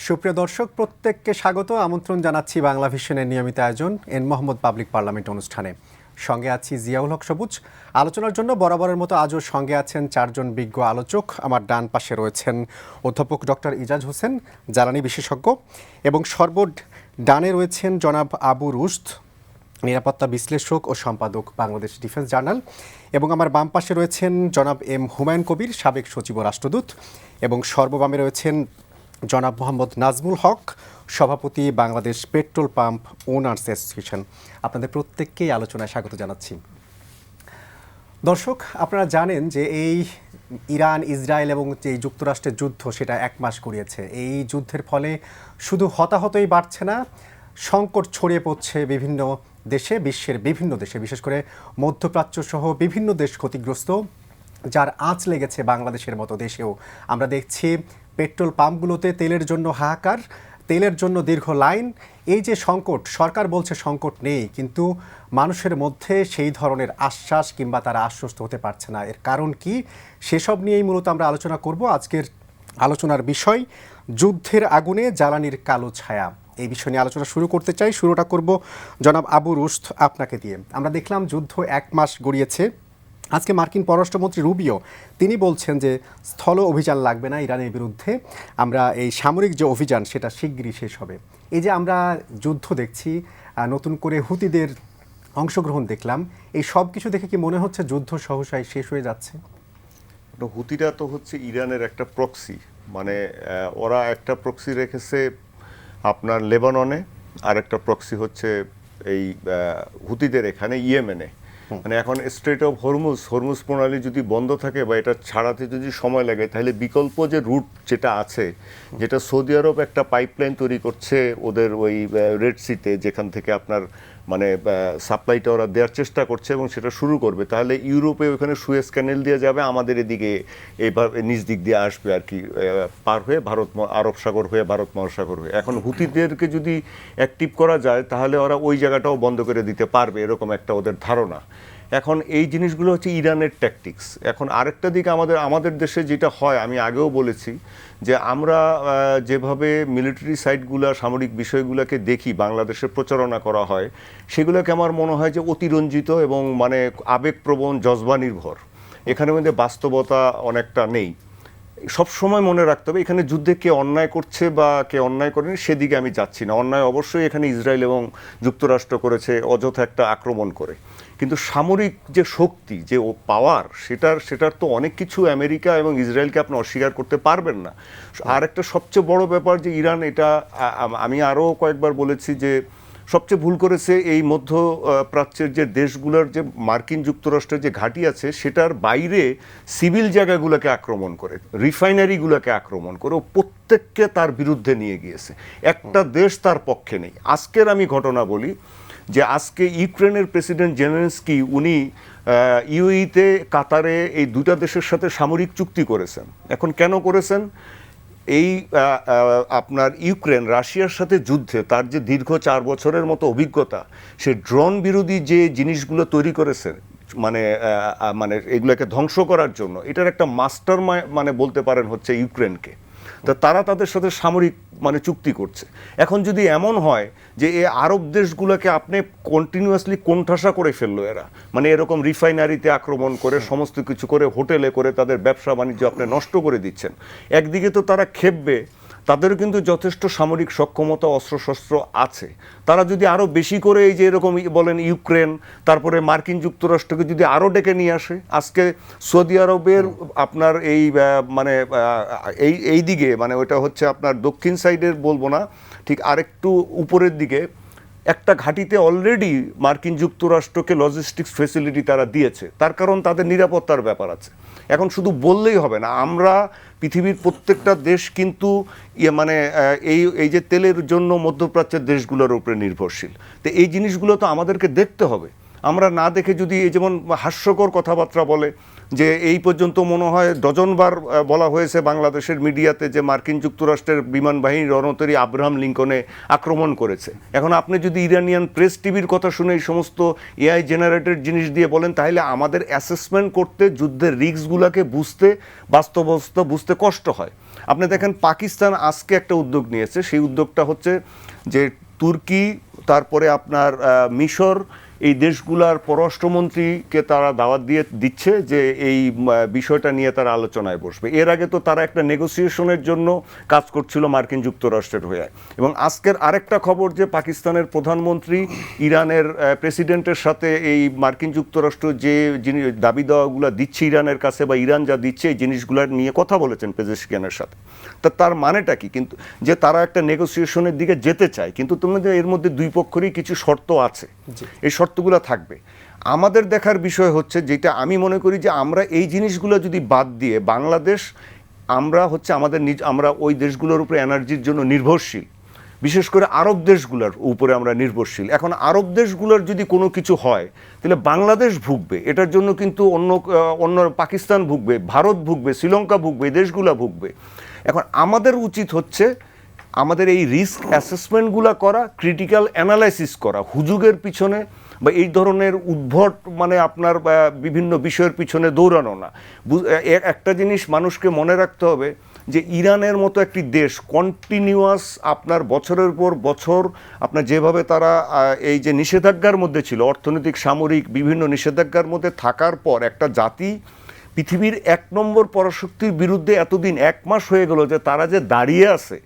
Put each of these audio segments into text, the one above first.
সুপ্রিয় দর্শক প্রত্যেককে স্বাগত আমন্ত্রণ জানাচ্ছি বাংলা ভিশনের নিয়মিত আয়োজন এন মোহাম্মদ পাবলিক পার্লামেন্ট অনুষ্ঠানে। সঙ্গে আছি জিয়াউল হক সবুজ। আলোচনার জন্য বরাবরের মতো আজও সঙ্গে আছেন চারজন বিজ্ঞ আলোচক। আমার ডান পাশে রয়েছেন অধ্যাপক ডক্টর ইজাজ হোসেন, জ্বালানি বিশেষজ্ঞ, এবং ডানে রয়েছেন জনাব আবু রুশদ, নিরাপত্তা বিশ্লেষক ও সম্পাদক, বাংলাদেশ ডিফেন্স জার্নাল। এবং আমার বাম পাশে রয়েছেন জনাব এম হুমায়ুন কবির, সাবেক সচিব ও রাষ্ট্রদূত। এবং সর্ববামে রয়েছেন জনাব মোহাম্মদ নাজমুল হক, সভাপতি, Bangladesh petrol pump owners association. আপনাদের প্রত্যেককেই আলোচনায় স্বাগত জানাচ্ছি। দর্শক, আপনারা জানেন যে এই ইরান, ইসরায়েল এবং যে যুক্তরাষ্ট্রের যুদ্ধ, সেটা 1 মাস গড়িয়েছে। এই যুদ্ধের ফলে শুধু হতাহতই বাড়ছে না, সংকট ছড়িয়ে পড়ছে বিভিন্ন দেশে, বিশ্বের বিভিন্ন দেশে, বিশেষ করে মধ্যপ্রাচ্য সহ বিভিন্ন দেশ ক্ষতিগ্রস্ত, যার আঁচ লেগেছে বাংলাদেশের মতো দেশেও। আমরা দেখছি পেট্রোল পাম্পগুলোতে তেলের জন্য হাহাকার, তেলের জন্য দীর্ঘ লাইন। এই যে সংকট, সরকার বলছে সংকট নেই, কিন্তু মানুষের মধ্যে সেই ধরনের আশ্বাস কিংবা তারা আশ্বস্ত হতে পারছে না। এর কারণ কি, সেসব নিয়েই মূলত আমরা আলোচনা করব। আজকের আলোচনার বিষয় যুদ্ধের আগুনে জ্বালানির কালো ছায়া। এই বিষয় নিয়ে আলোচনা শুরু করতে চাই। শুরুটা করব জনাব আবু রুশদ আপনাকে দিয়ে। আমরা দেখলাম যুদ্ধ 1 মাস গড়িয়েছে। আজকে মার্কিন পররাষ্ট্রমন্ত্রী রুবিও তিনি বলছেন যে স্থল অভিযান লাগবে না ইরানের বিরুদ্ধে, আমরা এই সামরিক যে অভিযান সেটা শিগগিরই শেষ হবে। এই যে আমরা যুদ্ধ দেখছি, নতুন করে হুতিদের অংশগ্রহণ দেখলাম, এই সব কিছু দেখে কি মনে হচ্ছে যুদ্ধ সহসায় শেষ হয়ে যাচ্ছে? হুতিরা তো হচ্ছে ইরানের একটা প্রক্সি, মানে ওরা একটা প্রক্সি রেখেছে আপনার লেবাননে, আর একটা প্রক্সি হচ্ছে এই হুতিদের এখানে ইয়েমেনে। মানে এখন স্ট্রেট অফ হরমুজ প্রণালী যদি বন্ধ থাকে বা এটা ছাড়াতে যদি সময় লাগে, তাহলে বিকল্প যে রুট যেটা আছে, যেটা সৌদি আরব একটা পাইপলাইন তৈরি করছে ওদের ওই রেড সিতে, যেখান থেকে আপনার মানে সাপ্লাইটা ওরা দেওয়ার চেষ্টা করছে এবং সেটা শুরু করবে, তাহলে ইউরোপে ওখানে সুয়েজ ক্যানেল দিয়ে যাবে, আমাদের এদিকে এইভাবে নিজ দিক দিয়ে আসবে আর কি, পার হয়ে আরব সাগর হয়ে ভারত মহাসাগর হয়ে। এখন হুতিদেরকে যদি অ্যাক্টিভ করা যায়, তাহলে ওরা ওই জায়গাটাও বন্ধ করে দিতে পারবে, এরকম একটা ওদের ধারণা। এখন এই জিনিসগুলো হচ্ছে ইরানের ট্যাকটিক্স। এখন আরেকটা দিক আমাদের দেশে যেটা হয়, আমি আগেও বলেছি যে আমরা যেভাবে মিলিটারি সাইটগুলো, সামরিক বিষয়গুলোকে দেখি, বাংলাদেশে প্রচারণা করা হয়, সেগুলোকে আমার মনে হয় যে অতিরঞ্জিত এবং মানে আবেগপ্রবণ, জজবা নির্ভর। এখানে মধ্যে বাস্তবতা অনেকটা নেই। সবসময় মনে রাখতে হবে এখানে যুদ্ধে কে অন্যায় করছে বা কে অন্যায় করেনি সেদিকে আমি যাচ্ছি না। অন্যায় অবশ্যই এখানে ইসরায়েল এবং যুক্তরাষ্ট্র করেছে অযথা একটা আক্রমণ করে, কিন্তু সামরিক যে শক্তি, যে পাওয়ার, সেটার তো অনেক কিছু আমেরিকা এবং ইসরায়েলকে আপনি অস্বীকার করতে পারবেন না। আর একটা সবচেয়ে বড় ব্যাপার যে ইরান, এটা আমি আরও কয়েকবার বলেছি যে সবচেয়ে ভুল করেছে এই মধ্য প্রাচ্যের যে দেশগুলোর যে মার্কিন যুক্তরাষ্ট্রের যে ঘাঁটি আছে, সেটার বাইরে সিভিল জায়গাগুলোকে আক্রমণ করে, রিফাইনারিগুলোকে আক্রমণ করে, ও প্রত্যেককে তার বিরুদ্ধে নিয়ে গিয়েছে। একটা দেশ তার পক্ষে নেই। আজকের আমি ঘটনা বলি যে আজকে ইউক্রেনের প্রেসিডেন্ট জেলেনস্কি উনি ইউএইতে, কাতারে, এই দুটা দেশের সাথে সামরিক চুক্তি করেছেন। এখন কেন করেছেন? এই আপনার ইউক্রেন রাশিয়ার সাথে যুদ্ধে তার যে দীর্ঘ 4 বছরের মতো অভিজ্ঞতা, সে ড্রোন বিরোধী যে জিনিসগুলো তৈরি করেছে, মানে এগুলোকে ধ্বংস করার জন্য, এটার একটা মাস্টার মানে বলতে পারেন হচ্ছে ইউক্রেনকে। তো তারা তাদের সাথে সামরিক মানে চুক্তি করছে। এখন যদি এমন হয় যে এই আরব দেশগুলোকে আপনি কন্টিনিউয়াসলি কোণঠাসা করে ফেললো এরা, মানে এরকম রিফাইনারিতে আক্রমণ করে, সমস্ত কিছু করে, হোটেলে করে তাদের ব্যবসা বাণিজ্য আপনি নষ্ট করে দিচ্ছেন, একদিকে তো তারা খেপবে, তাদেরও কিন্তু যথেষ্ট সামরিক সক্ষমতা, অস্ত্রশস্ত্র আছে। তারা যদি আরও বেশি করে এই যে এরকম বলেন ইউক্রেন, তারপরে মার্কিন যুক্তরাষ্ট্রকে যদি আরও ডেকে নিয়ে আসে, আজকে সৌদি আরবের আপনার এই মানে এই দিকে, মানে ওইটা হচ্ছে আপনার দক্ষিণ সাইডের বলবো না, ঠিক আরেকটু উপরের দিকে একটা ঘাঁটিতে অলরেডি মার্কিন যুক্তরাষ্ট্রকে লজিস্টিক্স ফেসিলিটি তারা দিয়েছে। তার কারণ তাদের নিরাপত্তার ব্যাপার আছে। এখন শুধু বললেই হবে না, আমরা পৃথিবীর প্রত্যেকটা দেশ কিন্তু মানে এই যে তেলের জন্য মধ্যপ্রাচ্যের দেশগুলোর উপরে নির্ভরশীল। তো এই জিনিসগুলো তো আমাদেরকে দেখতে হবে। আমরা না দেখে যদি, এই যেমন হাস্যকর কথাবার্তা বলে যে এই পর্যন্ত মনে হয় ডজনবার বলা হয়েছে বাংলাদেশের মিডিয়াতে যে মার্কিন যুক্তরাষ্ট্রের বিমান বাহিনী রণতরী আব্রাহাম লিঙ্কনে আক্রমণ করেছে। এখন আপনি যদি ইরানিয়ান প্রেস টিভির কথা শুনে এই সমস্ত এআই জেনারেটেড জিনিস দিয়ে বলেন, তাহলে আমাদের অ্যাসেসমেন্ট করতে যুদ্ধের রিস্কগুলোকে বুঝতে, বাস্তবতা বুঝতে কষ্ট হয়। আপনি দেখেন পাকিস্তান আজকে একটা উদ্যোগ নিয়েছে, সেই উদ্যোগটা হচ্ছে যে তুর্কি, তারপরে আপনার মিশর, এই দেশগুলার পররাষ্ট্রমন্ত্রীকে তারা দাওয়াত দিচ্ছে যে এই বিষয়টা নিয়ে তারা আলোচনায় বসবে। এর আগে তো তারা একটা নেগোসিয়েশনের জন্য কাজ করছিল মার্কিন যুক্তরাষ্ট্রের হয়ে। এবং আজকের আরেকটা খবর যে পাকিস্তানের প্রধানমন্ত্রী ইরানের প্রেসিডেন্টের সাথে এই মার্কিন যুক্তরাষ্ট্র যে দাবি দেওয়াগুলো দিচ্ছে ইরানের কাছে, বা ইরান যা দিচ্ছে এই জিনিসগুলোর নিয়ে কথা বলেছেন পেজেশকিয়ানের সাথে। তার মানেটা কি? কিন্তু যে তারা একটা নেগোসিয়েশনের দিকে যেতে চায়, কিন্তু তোমাদের এর মধ্যে দুই পক্ষেরই কিছু শর্ত আছে, এই শর্তগুলো থাকবে। আমাদের দেখার বিষয় হচ্ছে, যেটা আমি মনে করি যে আমরা এই জিনিসগুলো যদি বাদ দিয়ে বাংলাদেশ, আমরা হচ্ছে আমরা ওই দেশগুলোর উপরে এনার্জির জন্য নির্ভরশীল, বিশেষ করে আরব দেশগুলোর উপরে আমরা নির্ভরশীল। এখন আরব দেশগুলোর যদি কোনো কিছু হয় তাহলে বাংলাদেশ ভুগবে, এটার জন্য কিন্তু অন্য পাকিস্তান ভুগবে, ভারত ভুগবে, শ্রীলঙ্কা ভুগবে, এই দেশগুলো ভুগবে। এখন আমাদের উচিত হচ্ছে আমাদের এই রিস্ক অ্যাসেসমেন্টগুলো করা, ক্রিটিক্যাল অ্যানালাইসিস করা, হুজুগের পিছনে বা এই ধরনের উদ্ভট মানে আপনার বিভিন্ন বিষয়ের পিছনে দৌড়ানো না। একটা জিনিস মানুষকে মনে রাখতে হবে যে ইরানের মতো একটি দেশ কন্টিনিউয়াস আপনার বছরের পর বছর আপনার যেভাবে তারা এই যে নিষেধাজ্ঞার মধ্যে ছিল, অর্থনৈতিক সামরিক বিভিন্ন নিষেধাজ্ঞার মধ্যে থাকার পর একটা জাতি পৃথিবীর 1 নম্বর পরাশক্তির বিরুদ্ধে এতদিন 1 মাস হয়ে গেল যে তারা যে দাঁড়িয়ে আছে,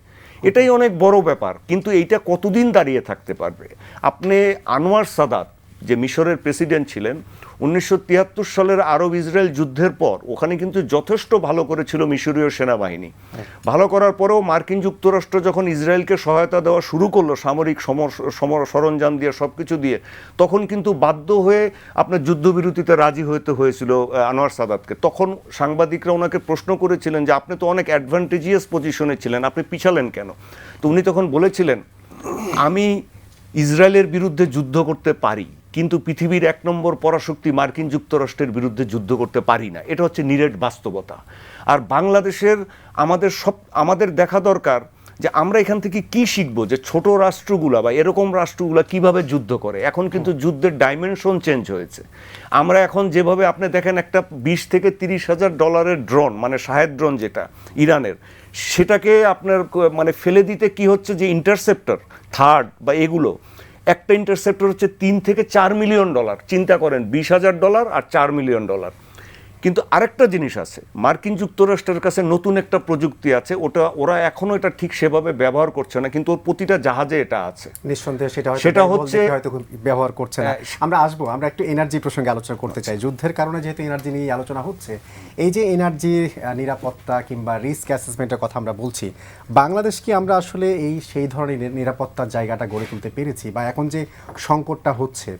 এটাই অনেক বড় ব্যাপার। কিন্তু এইটা কতদিন দাঁড়িয়ে থাকতে পারবে? আপনি আনোয়ার সাদাত যে মিশরের প্রেসিডেন্ট ছিলেন 1973 সালের আরব ইসরায়েল যুদ্ধের পর, ওখানে কিন্তু যথেষ্ট ভালো করেছিল মিশরীয় সেনাবাহিনী। ভালো করার পরেও মার্কিন যুক্তরাষ্ট্র যখন ইসরায়েলকে সহায়তা দেওয়া শুরু করলো সামরিক সরঞ্জাম দিয়ে, সব কিছু দিয়ে, তখন কিন্তু বাধ্য হয়ে আপনার যুদ্ধবিরতিতে রাজি হতে হয়েছিল আনোয়ার সাদাতকে। তখন সাংবাদিকরা ওনাকে প্রশ্ন করেছিলেন যে আপনি তো অনেক অ্যাডভান্টেজিয়াস পজিশনে ছিলেন, আপনি পিছালেন কেন? তো উনি তখন বলেছিলেন, আমি ইসরায়েলের বিরুদ্ধে যুদ্ধ করতে পারি, কিন্তু পৃথিবীর 1 নম্বর পরাশক্তি মার্কিন যুক্তরাষ্ট্রের বিরুদ্ধে যুদ্ধ করতে পারি না। এটা হচ্ছে নিরেট বাস্তবতা। আর বাংলাদেশের আমাদের দেখা দরকার যে আমরা এখান থেকে কি শিখবো, যে ছোট রাষ্ট্রগুলা বা এরকম রাষ্ট্রগুলা কিভাবে যুদ্ধ করে। এখন কিন্তু যুদ্ধের ডাইমেনশন চেঞ্জ হয়েছে। আমরা এখন যেভাবে আপনি দেখেন একটা 20 থেকে 30 হাজার ডলারের ড্রোন, মানে শাহেদ ড্রোন যেটা ইরানের, সেটাকে আপনার মানে ফেলে দিতে কি হচ্ছে, যে ইন্টারসেপ্টর থার্ড বা এগুলো, একটা ইন্টারসেপ্টর হচ্ছে $3 থেকে $4 মিলিয়ন। চিন্তা করেন, $20,000 আর $4 মিলিয়ন। কিন্তু আরেকটা জিনিস আছে, মার্কিন যুক্তরাষ্ট্রের কাছে নতুন একটা প্রযুক্তি আছে, ওরা এখনো এটা ঠিক সেভাবে ব্যবহার করছে না, কিন্তু ওর প্রতিটা জাহাজে এটা আছে। নিঃসন্দেহে সেটা হচ্ছে হয়তো ব্যবহার করছে না। আমরা একটু এনার্জি প্রসঙ্গে আলোচনা করতে চাই। যুদ্ধের কারণে যেহেতু এনার্জি নিয়ে আলোচনা হচ্ছে, এই যে এনার্জি নিরাপত্তা কিংবা রিস্ক অ্যাসেসমেন্টের কথা আমরা বলছি, বাংলাদেশ কি আমরা আসলে সেই ধরনের নিরাপত্তার জায়গাটা গড়ে তুলতে পেরেছি? বা এখন যে সংকটটা হচ্ছে,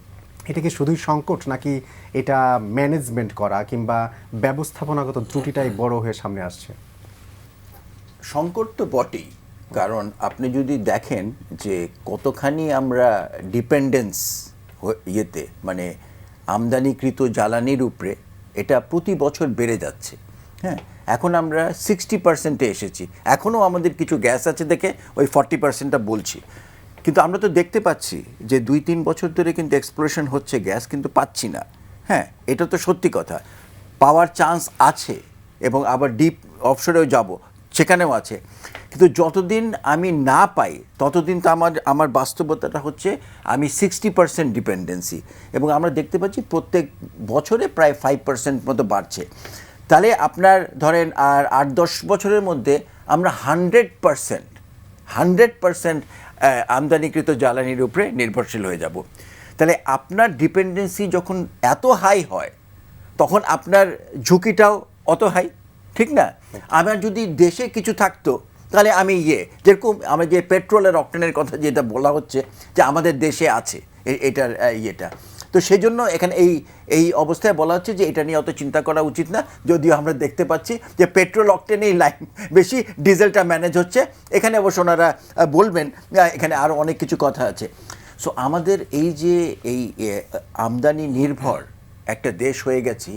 এটা কি শুধুই সংকট, নাকি এটা ম্যানেজমেন্ট করা কিংবা ব্যবস্থাপনাগত ত্রুটিটাই বড় হয়ে সামনে আসছে? সংকট তো বটেই, কারণ আপনি যদি দেখেন যে কতখানি আমরা ডিপেন্ডেন্স ইয়েতে, মানে আমদানিকৃত জ্বালানির উপরে, এটা প্রতি বছর বেড়ে যাচ্ছে। হ্যাঁ, এখন আমরা 60%-এ এসেছি। এখনও আমাদের কিছু গ্যাস আছে দেখে ওই 40%টা বলছি, কিন্তু আমরা তো দেখতে পাচ্ছি যে 2-3 বছর ধরে কিন্তু এক্সপ্লোরেশন হচ্ছে গ্যাস, কিন্তু পাচ্ছি না। হ্যাঁ, এটা তো সত্যি কথা। পাওয়ার চান্স আছে, এবং আবার ডিপ অফশোরেও যাব, সেখানেও আছে। কিন্তু যতদিন আমি না পাই ততদিন তো আমার বাস্তবতাটা হচ্ছে আমি 60% ডিপেন্ডেন্সি, এবং আমরা দেখতে পাচ্ছি প্রত্যেক বছরে প্রায় 5% মতো বাড়ছে। তাহলে আপনার ধরেন আর 8-10 বছরের মধ্যে আমরা 100% আমদানিকৃত জ্বালানির উপরে নির্ভরশীল হয়ে যাব। তাহলে আপনার ডিপেন্ডেন্সি যখন এত হাই হয়, তখন আপনার ঝুঁকিটাও অত হাই, ঠিক না? আমার যদি দেশে কিছু থাকতো, তাহলে আমি যেরকম আমরা যে পেট্রোলের অকটেনের কথা যেটা বলা হচ্ছে যে আমাদের দেশে আছে এটার ইয়েটা, তো সেই জন্য এখানে এই অবস্থায় বলা হচ্ছে যে এটা নিয়ে অত চিন্তা করা উচিত না। যদিও আমরা দেখতে পাচ্ছি যে পেট্রোল অকটেনেই লাইন বেশি, ডিজেলটা ম্যানেজ হচ্ছে। এখানে অবশ্য ওনারা বলবেন, এখানে আরও অনেক কিছু কথা আছে। সো আমাদের এই যে আমদানি নির্ভর একটা দেশ হয়ে গেছি,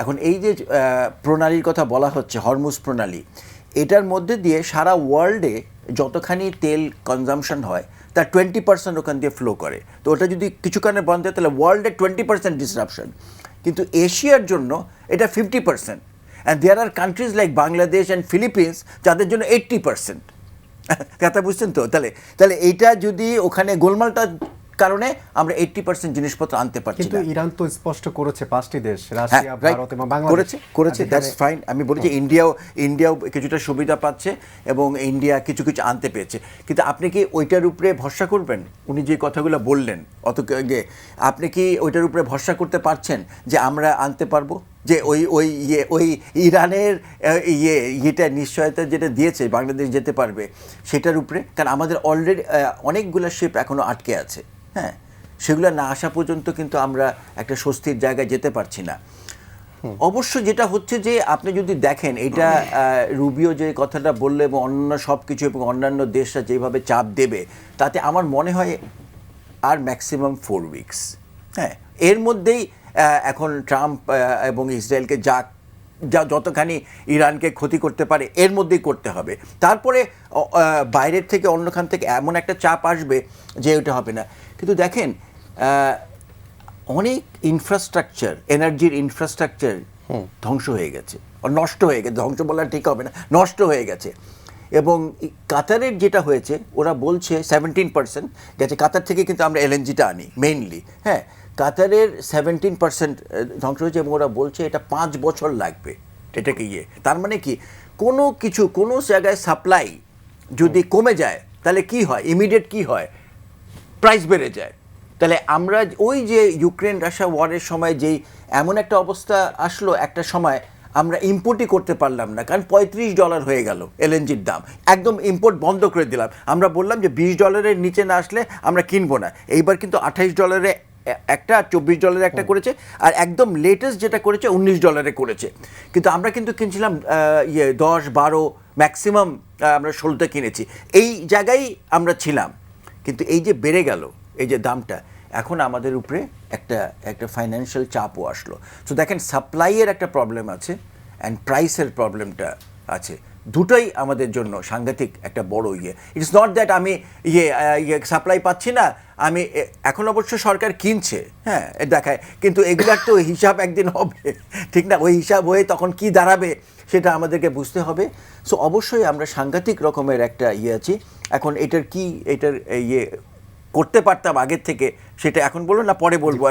এখন এই যে প্রণালীর কথা বলা হচ্ছে, হরমুজ প্রণালী, এটার মধ্যে দিয়ে সারা ওয়ার্ল্ডে যতখানি তেল কনজামশন হয় তার 20% ওখান দিয়ে ফ্লো করে। তো ওটা যদি কিছু কারণে বন্ধ হয় তাহলে ওয়ার্ল্ডে 20% ডিসরাপশন, কিন্তু এশিয়ার জন্য এটা 50%, and there are countries like Bangladesh and Philippines যাদের জন্য 80%। কথা বুঝছেন তো? তাহলে এইটা যদি ওখানে গোলমালটা কারণে আমরা 80% জিনিসপত্র আনতে পারছি কিন্তু না। ইরান তো স্পষ্ট করেছে 5টি দেশ, রাশিয়া, ভারত এবং বাংলাদেশ করেছে, দ্যাটস ফাইন। আমি বলেছি ইন্ডিয়াও কিছুটা সুবিধা পাচ্ছে এবং ইন্ডিয়া কিছু কিছু আনতে পেরেছে, কিন্তু আপনি কি ওইটার উপরে ভরসা করবেন? উনি যে কথাগুলো বললেন আপনি কি ওইটার উপরে ভরসা করতে পারছেন যে আমরা আনতে পারবো? যে ওই ইরানের ইয়েটা নিশ্চয়তা যেটা দিয়েছে বাংলাদেশ যেতে পারবে সেটার উপরে, কারণ আমাদের অলরেডি অনেকগুলো শিপ এখনও আটকে আছে। হ্যাঁ, সেগুলো না আসা পর্যন্ত কিন্তু আমরা একটা স্বস্তির জায়গায় যেতে পারছি না। অবশ্য যেটা হচ্ছে যে আপনি যদি দেখেন এটা রুবিও যে কথাটা বললো এবং অন্য সব কিছু এবং অন্যান্য দেশরা যেভাবে চাপ দেবে, তাতে আমার মনে হয় আর ম্যাক্সিমাম 4 উইকস। হ্যাঁ, এর মধ্যেই এখন ট্রাম্প এবং ইসরায়েলকে যতখানি ইরানকে ক্ষতি করতে পারে এর মধ্যেই করতে হবে। তারপরে বাইরের থেকে অন্যখান থেকে এমন একটা চাপ আসবে যে ওটা হবে না। কিন্তু দেখেন অনেক ইনফ্রাস্ট্রাকচার, এনার্জির ইনফ্রাস্ট্রাকচার ধ্বংস হয়ে গেছে, নষ্ট হয়ে গেছে, ধ্বংস বলা ঠিক হবে না, নষ্ট হয়ে গেছে। এবং কাতারের যেটা হয়েছে ওরা বলছে 17% গেছে, কাতার থেকে কিন্তু আমরা এলএনজিটা আনি মেইনলি। হ্যাঁ, কাতারের 17% ধ্বংস হয়েছে এবং ওরা বলছে এটা 5 বছর লাগবে এটাকে তার মানে কি কোনো জায়গায় সাপ্লাই যদি কমে যায় তাহলে কি হয়, ইমিডিয়েট কি হয়, প্রাইস বেড়ে যায়। তাহলে আমরা ওই যে ইউক্রেন রাশিয়া ওয়ারের সময় যেই এমন একটা অবস্থা আসলো, একটা সময় আমরা ইম্পোর্টই করতে পারলাম না, কারণ $35 হয়ে গেল এলএনজির দাম, একদম ইম্পোর্ট বন্ধ করে দিলাম। আমরা বললাম যে $20 নিচে না আসলে আমরা কিনবো না। এইবার কিন্তু $28 একটা, আর $24 একটা করেছে, আর একদম লেটেস্ট যেটা করেছে $19 করেছে। কিন্তু আমরা কিন্তু কিনছিলাম 10, 12, ম্যাক্সিমাম আমরা 16তে কিনেছি, এই জায়গায় আমরা ছিলাম। কিন্তু এই যে বেড়ে গেল এই যে দামটা, এখন আমাদের উপরে একটা ফাইন্যান্সিয়াল চাপও আসলো। তো দেখেন সাপ্লাইয়ের একটা প্রবলেম আছে অ্যান্ড প্রাইসের প্রবলেমটা আছে, দুটোই আমাদের জন্য সাংঘাতিক একটা বড় ইটস নট দ্যাট আমি সাপ্লাই পাচ্ছি না, আমি এখন অবশ্য সরকার কিনছে, হ্যাঁ দেখায়, কিন্তু এগুলার তো হিসাব একদিন হবে, ঠিক না? ওই হিসাব হয়ে তখন কি দাঁড়াবে সেটা আমাদেরকে বুঝতে হবে। সো অবশ্যই আমরা সাংঘাতিক রকমের একটা আছি। এখন এটার করতে পারতাম আগের থেকে, সেটা এখন বলবো না পরে বলবো?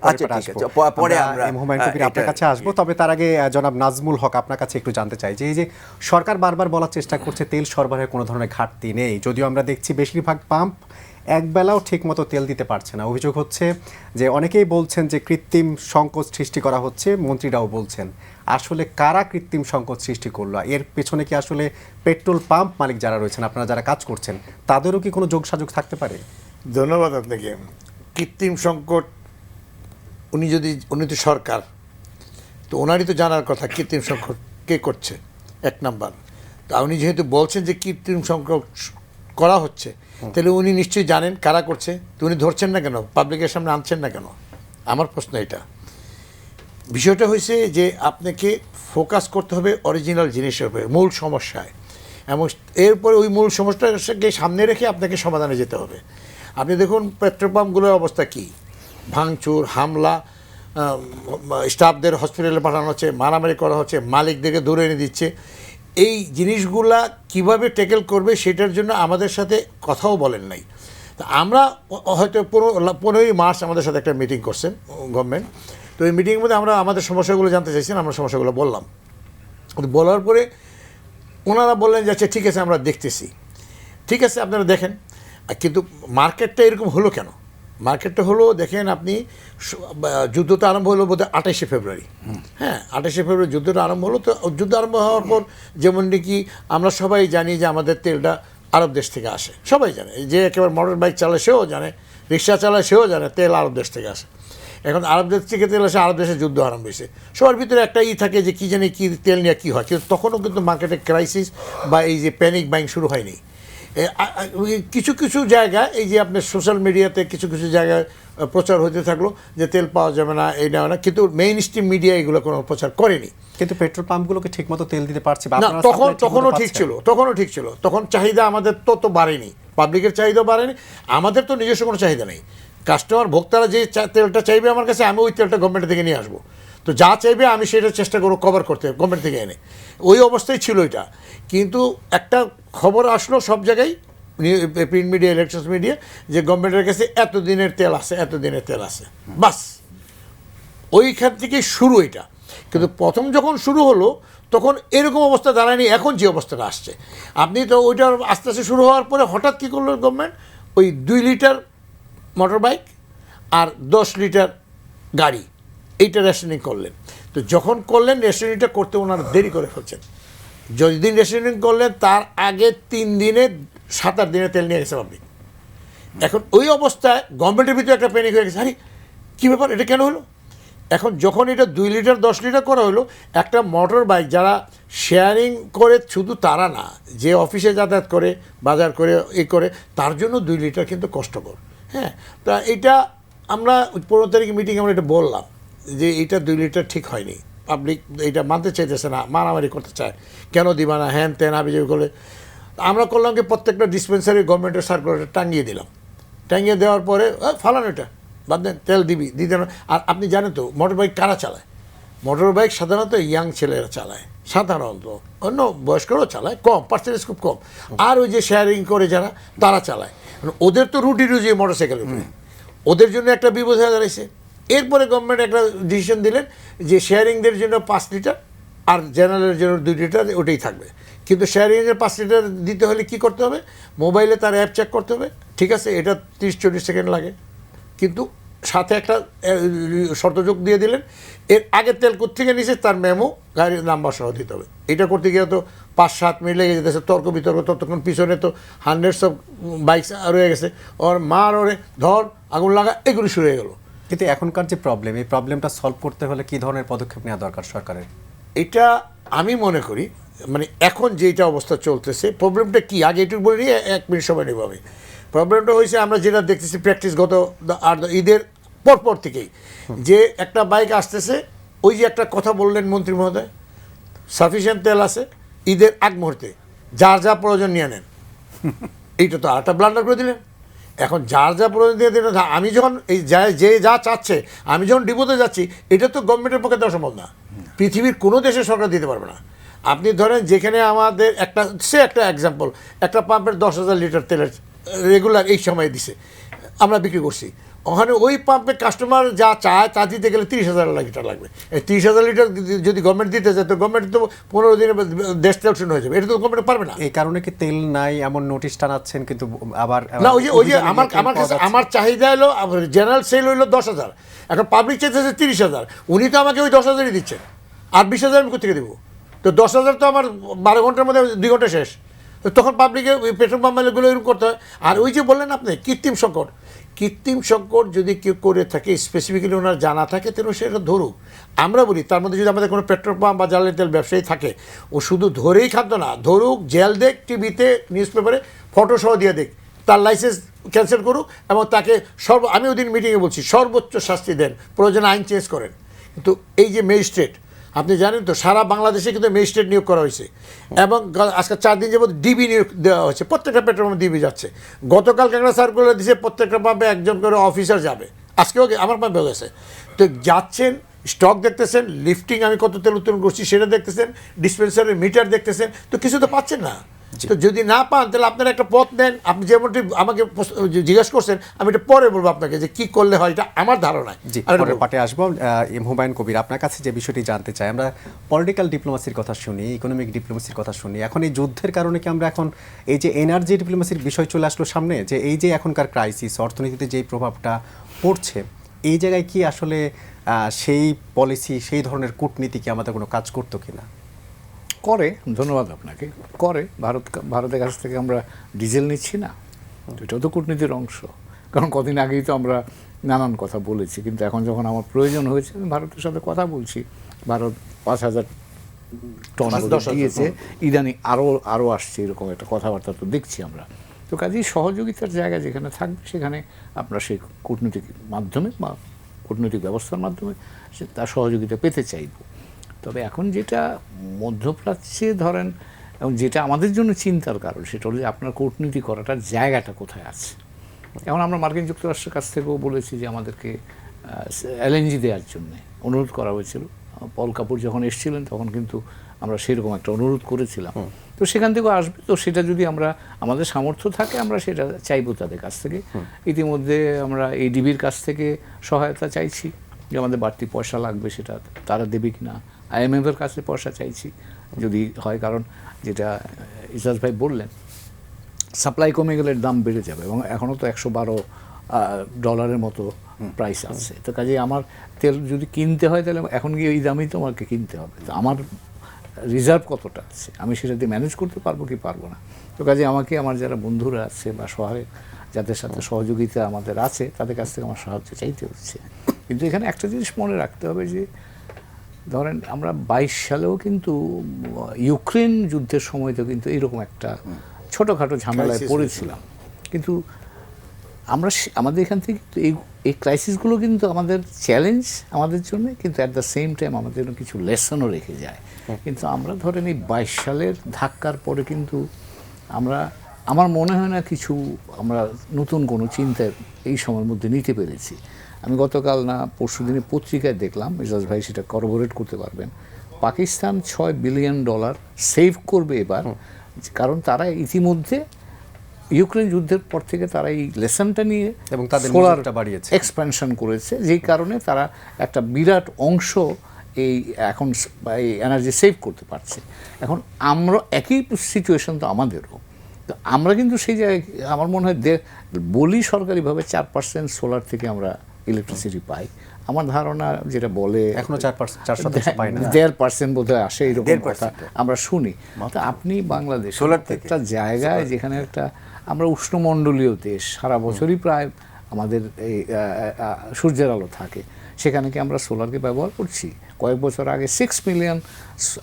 আচ্ছা ঠিক আছে, পরে আমরা আপনার কাছে আসবো। তবে তার আগে জনাব নাজমুল হক, আপনার কাছে একটু জানতে চাই যে এই যে সরকার বারবার বলার চেষ্টা করছে তেল সরবরাহে কোনো ধরনের ঘাটতি নেই, যদিও আমরা দেখছি বেশিরভাগ পাম্প একবেলাও ঠিকমতো তেল দিতে পারছে না। অভিযোগ হচ্ছে যে অনেকেই বলছেন যে কৃত্রিম সংকট সৃষ্টি করা হচ্ছে, মন্ত্রীরাও বলছেন। আসলে কারা কৃত্রিম সংকট সৃষ্টি করলো? এর পেছনে কি আসলে পেট্রোল পাম্প মালিক যারা রয়েছেন, আপনারা যারা কাজ করছেন, তাদেরও কি কোনো যোগসাযোগ থাকতে পারে? ধন্যবাদ আপনাকে। কৃত্রিম সংকট উনি তো সরকার, তো ওনারই তো জানার কথা কৃত্রিম সংকট কে করছে, 1 নাম্বার। তা উনি যেহেতু বলছেন যে কৃত্রিম সংকট করা হচ্ছে, তাহলে উনি নিশ্চয়ই জানেন কারা করছে, তো উনি ধরছেন না কেন, পাবলিকের সামনে আনছেন না কেন? আমার প্রশ্ন এটা। বিষয়টা হয়েছে যে আপনাকে ফোকাস করতে হবে অরিজিনাল জিনিসের উপরে, মূল সমস্যায়, এবং এরপরে ওই মূল সমস্যাকে সামনে রেখে আপনাকে সমাধানে যেতে হবে। আপনি দেখুন পেট্রোল পাম্পগুলোর অবস্থা কী, ভাঙচুর, হামলা, স্টাফদের হসপিটালে পাঠানো হচ্ছে, মারামারি করা হচ্ছে, মালিকদেরকে ধরে এনে দিচ্ছে। এই জিনিসগুলা কিভাবে ট্যাকেল করবে সেটার জন্য আমাদের সাথে কথাও বলেন নাই। তো আমরা হয়তো 15ই মার্চ আমাদের সাথে একটা মিটিং করছেন গভর্নমেন্ট, তো এই মিটিংয়ের মধ্যে আমরা আমাদের সমস্যাগুলো জানতে চাইছেন, আমরা সমস্যাগুলো বললাম। বলার পরে ওনারা বললেন যে আচ্ছা ঠিক আছে আমরা দেখতেছি, ঠিক আছে আপনারা দেখেন। কিন্তু মার্কেটটা এরকম হলো কেন? মার্কেটটা হলো দেখেন আপনি, যুদ্ধটা আরম্ভ হলো বোধহয় 28শে ফেব্রুয়ারি। হ্যাঁ, 28শে ফেব্রুয়ারি যুদ্ধটা আরম্ভ হলো। তো যুদ্ধ আরম্ভ হওয়ার পর যেমন কি আমরা সবাই জানি যে আমাদের তেলটা আরব দেশ থেকে আসে, সবাই জানে, যে একেবারে মোটর বাইক চালায় সেও জানে, রিক্সা চালায় সেও জানে তেল আরব দেশ থেকে আসে। এখন আরব দেশ থেকে তেল আসে, আরব দেশে যুদ্ধ আরম্ভ হয়েছে, সবার ভিতরে একটা থাকে যে কী জানি কী তেল নিয়ে কী হয়, কিন্তু তখনও কিন্তু মার্কেটে ক্রাইসিস বা এই যে প্যানিক বাইং শুরু হয়নি। কিছু কিছু জায়গায় এই যে আপনার সোশ্যাল মিডিয়াতে কিছু কিছু জায়গায় প্রচার হতে থাকলো যে তেল পাওয়া যাবে না, এই নেওয়া না, কিন্তু মেইন স্ট্রিম মিডিয়া এগুলো কোনো প্রচার করেনি। কিন্তু পেট্রোল পাম্পগুলোকে ঠিকমতো তেল দিতে পারছে বা না, আপনারা তখনও supply ঠিকমতো ঠিক পাচ্ছেন? ছিল, ঠিক ছিল, তখন চাহিদা আমাদের তো বাড়েনি, পাবলিকের চাহিদা বাড়েনি, আমাদের তো নিজস্ব কোনো চাহিদা নেই। কাস্টমার ভোক্তারা যে তেলটা চাইবে আমার কাছে, আমি ওই তেলটা গভর্নমেন্ট থেকে নিয়ে আসবো, তো যা চাইবে আমি সেটা চেষ্টা করবো কভার করতে গভর্নমেন্ট থেকে এনে, ওই অবস্থায় ছিল এটা। কিন্তু একটা খবর আসলো সব জায়গায়, প্রিন্ট মিডিয়া, ইলেকট্রনিক্স মিডিয়া, যে গভর্নমেন্টের কাছে এত দিনের তেল আছে, বাস ওইখান থেকে শুরু এটা। কিন্তু প্রথম যখন শুরু হলো তখন এরকম অবস্থা দাঁড়ায়নি, এখন যে অবস্থাটা আসছে। আপনি তো ওইটার আস্তে আস্তে শুরু হওয়ার পরে হঠাৎ কী করলো গভর্নমেন্ট, ওই 2 লিটার মোটর বাইক আর 10 লিটার গাড়ি এইটা রেশনিং করলেন। তো যখন করলেন, রেশনিংটা করতে ওনারা দেরি করে ফেলছেন। যেদিন রেশনিং করলেন তার আগে 3 দিনে 7-8 দিনে তেল নিয়ে গেছে পাবলিক। এখন ওই অবস্থায় গভর্নমেন্টের ভিতরে একটা প্যানিক হয়ে গেছে, আরে কী ব্যাপার, এটা কেন হলো? এখন যখন এটা 2 লিটার 10 লিটার করা হলো, একটা মোটর বাইক যারা শেয়ারিং করে, শুধু তারা না, যে অফিসে যাতায়াত করে, বাজার করে, করে, তার জন্য 2 লিটার কিন্তু কষ্টকর। হ্যাঁ, তা এটা আমরা 15 তারিখ মিটিং আমরা এটা বললাম যে এটা 2 লিটার ঠিক হয়নি, পাবলিক এটা মানতে চাইতেছে না, মারামারি করতে চায়, কেন দিবা না, হ্যান ত্যান আবিজাবি করে। আমরা করলাম কি, প্রত্যেকটা ডিসপেন্সারি গভর্নমেন্টের সার্কুলারটা টাঙিয়ে দিলাম। টাঙিয়ে দেওয়ার পরে ফালানো, এটা বাদ দেন, তেল দিবি, দিতে না। আর আপনি জানেন তো মোটর বাইক কারা চালায়? মোটর বাইক সাধারণত ইয়াং ছেলেরা চালায়, সাধারণত অন্য বয়স্করাও চালায়, কম, পার্সেন্টেজ খুব কম। আর ওই যে শেয়ারিং করে যারা, তারা চালায়, ওদের তো রুটি রুজি মোটরসাইকেল উপরে, ওদের জন্য একটা বিপদ হয়ে দাঁড়াইছে। এরপরে গভর্নমেন্ট একটা ডিসিশন দিলেন যে শেয়ারিংদের জন্য 5 লিটার আর জেনারেলের জন্য 2 লিটার, ওটাই থাকবে। কিন্তু শেয়ারিংয়ের 5 লিটার দিতে হলে কি করতে হবে? মোবাইলে তার অ্যাপ চেক করতে হবে, ঠিক আছে, এটা 30-40 সেকেন্ড লাগে, কিন্তু সাথে একটা শর্ত যোগ দিয়ে দিলেন, এর আগে তেল কোত্থেকে নিয়েছে তার মেমো গাড়ির নাম্বার সহ দিতে হবে। এটা করতে গিয়ে তো 5-7 মিনিট লেগে যেতেছে, তর্ক বিতর্ক, ততক্ষণ পিছনে তো হান্ড্রেডস অফ বাইকস রয়ে গেছে, ওর মার, ওরে ধর, আগুন লাগা, এগুলো শুরু হয়ে গেলো। কিন্তু এখনকার যে প্রবলেম, এই প্রবলেমটা সলভ করতে হলে কি ধরনের পদক্ষেপ নেওয়া দরকার সরকারের? এটা আমি মনে করি, মানে এখন যেটা অবস্থা চলতেছে, প্রবলেমটা কি আগে একটু বলে নিয়ে 1 মিনিট সময় নেব আমি। প্রবলেমটা হয়েছে, আমরা যেটা দেখতেছি প্র্যাকটিস গত আর ঈদের পরপর থেকেই, যে একটা বাইক আসতেছে, ওই যে একটা কথা বললেন মন্ত্রী মহোদয়, সাফিসিয়েন্ট তেল আছে, ঈদের আগ মুহূর্তে যার যা প্রয়োজন নিয়ে নেন। এইটা তো আরেকটা ব্লান্ডার করে দিলেন। এখন যার যা প্রয়োজন দিয়ে দিলেন, আমি যখন এই যে যা চাচ্ছে, আমি যখন ডিপোতে যাচ্ছি, এটা তো গভর্নমেন্টের পক্ষে দেওয়া সম্ভব না, পৃথিবীর কোনো দেশে সরকার দিতে পারবে না। আপনি ধরেন যেখানে আমাদের একটা এক্সাম্পল, একটা পাম্পের 10,000 লিটার তেলের রেগুলার এই সময় দিছে, আমরা বিক্রি করছি, ওখানে ওই পাম্পে কাস্টমার যা চায় তা দিতে গেলে 30,000 লিটার লাগবে। এই 30,000 লিটার যদি গভর্নমেন্ট দিতে যায়, তো গভর্নমেন্ট তো 15 দিনে দেশ তেল শূন্য হয়ে যাবে, এটা তো গভর্নমেন্ট পারবে না। এই কারণে কি তেল নাই এমন নোটিশ টানাচ্ছেন, কিন্তু আবার না, ওই যে আমার কাছে আমার চাহিদা হলো, জেনারেল সেল হইলো 10,000, এখন পাবলিক চাইতেছে 30,000, উনি তো আমাকে ওই 10,000ই দিচ্ছেন, আর 20,000 আমি কোথেকে দেবো? তো 10,000 তো আমার 12 ঘন্টার মধ্যে 2 ঘন্টা শেষ। তো তখন পাবলিকে পেট্রোল পাম্পগুলো এরকম করতে হয়। আর ওই যে বললেন আপনি কৃত্রিম সংকট যদি কেউ করে থাকে, স্পেসিফিক্যালি ওনার জানা থাকে, তাহলে সেটা ধরুক। আমরা বলি তার মধ্যে যদি আমাদের কোনো পেট্রোল পাম্প বা জ্বালানি তেল ব্যবসায়ী থাকে, ও শুধু ধরেই খাদ্য না, ধরুক, জেল দেখ, টিভিতে, নিউজ পেপারে ফটো সহ দিয়ে দেখ, তার লাইসেন্স ক্যান্সেল করুক, এবং তাকে আমি ওই দিন মিটিংয়ে বলছি, সর্বোচ্চ শাস্তি দেন, প্রয়োজনে আইন চেঞ্জ করেন। কিন্তু এই যে ম্যাজিস্ট্রেট, আপনি জানেন তো সারা বাংলাদেশে কিন্তু ম্যাজিস্ট্রেট নিয়োগ করা হয়েছে, এবং আজকে 4 দিন যাবত ডিবি নিয়োগ দেওয়া হয়েছে, প্রত্যেকটা পেট্রোল পাম্পে ডিবি যাচ্ছে। গতকাল একটা সার্কুলার দিয়েছে, প্রত্যেকটা পাম্পে একজন করে অফিসার যাবে, আজকেও আমার পাম্পে গেছে। তো যাচ্ছেন, স্টক দেখতেছেন, লিফটিং আমি কত তেল উত্তোলন করছি সেটা দেখতেছেন, ডিসপেন্সারের মিটার দেখতেছেন, তো কিছু তো পাচ্ছেন না। তো যদি না পান, তাহলে আপনারা একটা পথ নেন। আপনি যেমনটি আমাকে জিজ্ঞাসা করছেন, আমি এটা পরে বলবো আপনাকে যে কি করলে হয়, এটা আমার ধারণায়। জি, পরের পার্টে আসবো। হুমায়ুন কবির, আপনার কাছে যে বিষয়টি জানতে চাই, আমরা পলিটিক্যাল ডিপ্লোমেসির কথা শুনি, ইকোনমিক ডিপ্লোমেসির কথা শুনি, এখন এই যুদ্ধের কারণে কি আমরা এখন এই যে এনার্জি ডিপ্লোমেসির বিষয় চলে আসলো সামনে, যে এই যে এখনকার ক্রাইসিস, অর্থনীতিতে যেই প্রভাবটা পড়ছে, এই জায়গায় কি আসলে সেই পলিসি, সেই ধরনের কূটনীতি কি আমাদের কোনো কাজ করতো কিনা? করে, ধন্যবাদ আপনাকে। করে, ভারতের কাছ থেকে আমরা ডিজেল নিচ্ছি না, এটাও তো কূটনীতির অংশ। কারণ কদিন আগেই তো আমরা নানান কথা বলেছি, কিন্তু এখন যখন আমার প্রয়োজন হয়েছে, আমি ভারতের সাথে কথা বলছি। ভারত 5,000 টন দিয়েছে, ইদানি আরও আসছে, এরকম একটা কথাবার্তা তো দেখছি আমরা। তো কাজেই সহযোগিতার জায়গা যেখানে থাকবে সেখানে আমরা সেই কূটনৈতিক মাধ্যমে বা কূটনৈতিক ব্যবস্থার মাধ্যমে তার সহযোগিতা পেতে চাইব। তবে এখন যেটা মধ্যপ্রাচ্যে ধরেন, এবং যেটা আমাদের জন্য চিন্তার কারণ, সেটা হলো যে আপনার কূটনীতি করাটার জায়গাটা কোথায় আছে। এখন আমরা মার্কিন যুক্তরাষ্ট্রের কাছ থেকেও বলেছি যে আমাদেরকে এলএনজি দেওয়ার জন্য অনুরোধ করা হয়েছিল। পল কাপুর যখন এসেছিলেন তখন কিন্তু আমরা সেরকম একটা অনুরোধ করেছিলাম। তো সেখান থেকেও আসবে, তো সেটা যদি আমরা আমাদের সামর্থ্য থাকে আমরা সেটা চাইবো তাদের কাছ থেকে। ইতিমধ্যে আমরা এডিবির কাছ থেকে সহায়তা চাইছি, যে আমাদের বাড়তি পয়সা লাগবে সেটা তারা দেবে কি না। IMF-এর কাছে পয়সা চাইছি যদি হয়, কারণ যেটা ইজাজ ভাই বললেন, সাপ্লাই কমে গেলে দাম বেড়ে যাবে, এবং এখনও তো $112 মতো প্রাইস আছে। তো কাজেই আমার তেল যদি কিনতে হয় তাহলে এখন গিয়ে এই দামেই তো আমাকে কিনতে হবে। তো আমার রিজার্ভ কতটা আছে, আমি সেটা দিয়ে ম্যানেজ করতে পারবো কি পারবো না। তো কাজে আমাকে আমার যারা বন্ধুরা আছে বা শহরে যাদের সাথে সহযোগিতা আমাদের আছে তাদের কাছ থেকে আমার সাহায্য চাইতে হচ্ছে। কিন্তু এখানে একটা জিনিস মনে রাখতে হবে যে ধরেন আমরা 22 সালেও কিন্তু ইউক্রেন যুদ্ধের সময়তেও কিন্তু এরকম একটা ছোটোখাটো ঝামেলায় পড়েছিলাম। কিন্তু আমরা আমাদের এখান থেকে কিন্তু এই ক্রাইসিসগুলো কিন্তু আমাদের চ্যালেঞ্জ আমাদের জন্য, কিন্তু অ্যাট দ্য সেম টাইম আমাদের জন্য কিছু লেসনও রেখে যায়। কিন্তু আমরা ধরেন এই 22 সালের ধাক্কার পরে কিন্তু আমার মনে হয় না কিছু আমরা নতুন কোনো চিন্তা এই সময়ের মধ্যে নিতে পেরেছি। আমি গতকাল না পরশু দিনে পত্রিকায় দেখলাম, ইজাজ ভাই সেটা করবোরেট করতে পারবেন, পাকিস্তান $6 বিলিয়ন সেভ করবে এবার, কারণ তারা ইতিমধ্যে ইউক্রেন যুদ্ধের পর থেকে তারা এই লেসনটা নিয়ে এবং তাদের সোলার মজুতটা বাড়িয়েছে, এক্সপ্যানশন করেছে, যেই কারণে তারা একটা বিরাট অংশ এই এখন এই এনার্জি সেভ করতে পারছে। এখন আমরা একই সিচুয়েশন তো আমাদেরও, তো আমরা কিন্তু সেই জায়গায় আমার মনে হয় বলি সরকারিভাবে 4% সোলার থেকে আমরা ইলেকট্রিসিটি পাই। আমার ধারণা যেটা বলে এখনো 4% পাই না, 1.5% বোধহয় আসে, এরকম কথা আমরা শুনি। তো আপনি বাংলাদেশ সোলার থেকে একটা জায়গায় যেখানে একটা আমরা উষ্ণমণ্ডলীয় দেশ, সারা বছরই প্রায় আমাদের এই সূর্যের আলো থাকে, সেখানে কি আমরা সোলারকে ব্যবহার করছি? কয়েক বছর আগে 6 মিলিয়ন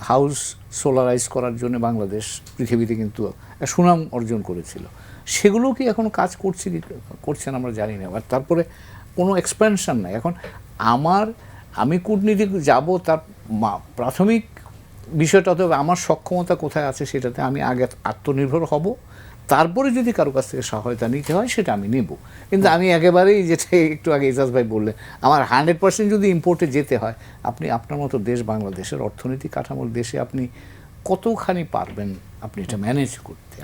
হাউস সোলারাইজ করার জন্য বাংলাদেশ পৃথিবীতে কিন্তু সুনাম অর্জন করেছিল। সেগুলো কি এখন কাজ করছে কি করছে না আমরা জানি না। আর তারপরে কোনো এক্সপ্যানশন নাই। এখন আমি কূটনীতি যাব, তার প্রাথমিক বিষয়টা হতে হবে আমার সক্ষমতা কোথায় আছে, সেটাতে আমি আগে আত্মনির্ভর হব, তারপরে যদি কারো কাছ থেকে সহায়তা নিতে হয় সেটা আমি নেব। কিন্তু আমি একেবারেই, যেটা একটু আগে ইজাজ ভাই বললেন, আমার 100% যদি ইম্পোর্টে যেতে হয়, আপনি আপনার মতো দেশ, বাংলাদেশের অর্থনৈতিক কাঠামোর দেশে আপনি কতখানি পারবেন আপনি এটা ম্যানেজ করতে?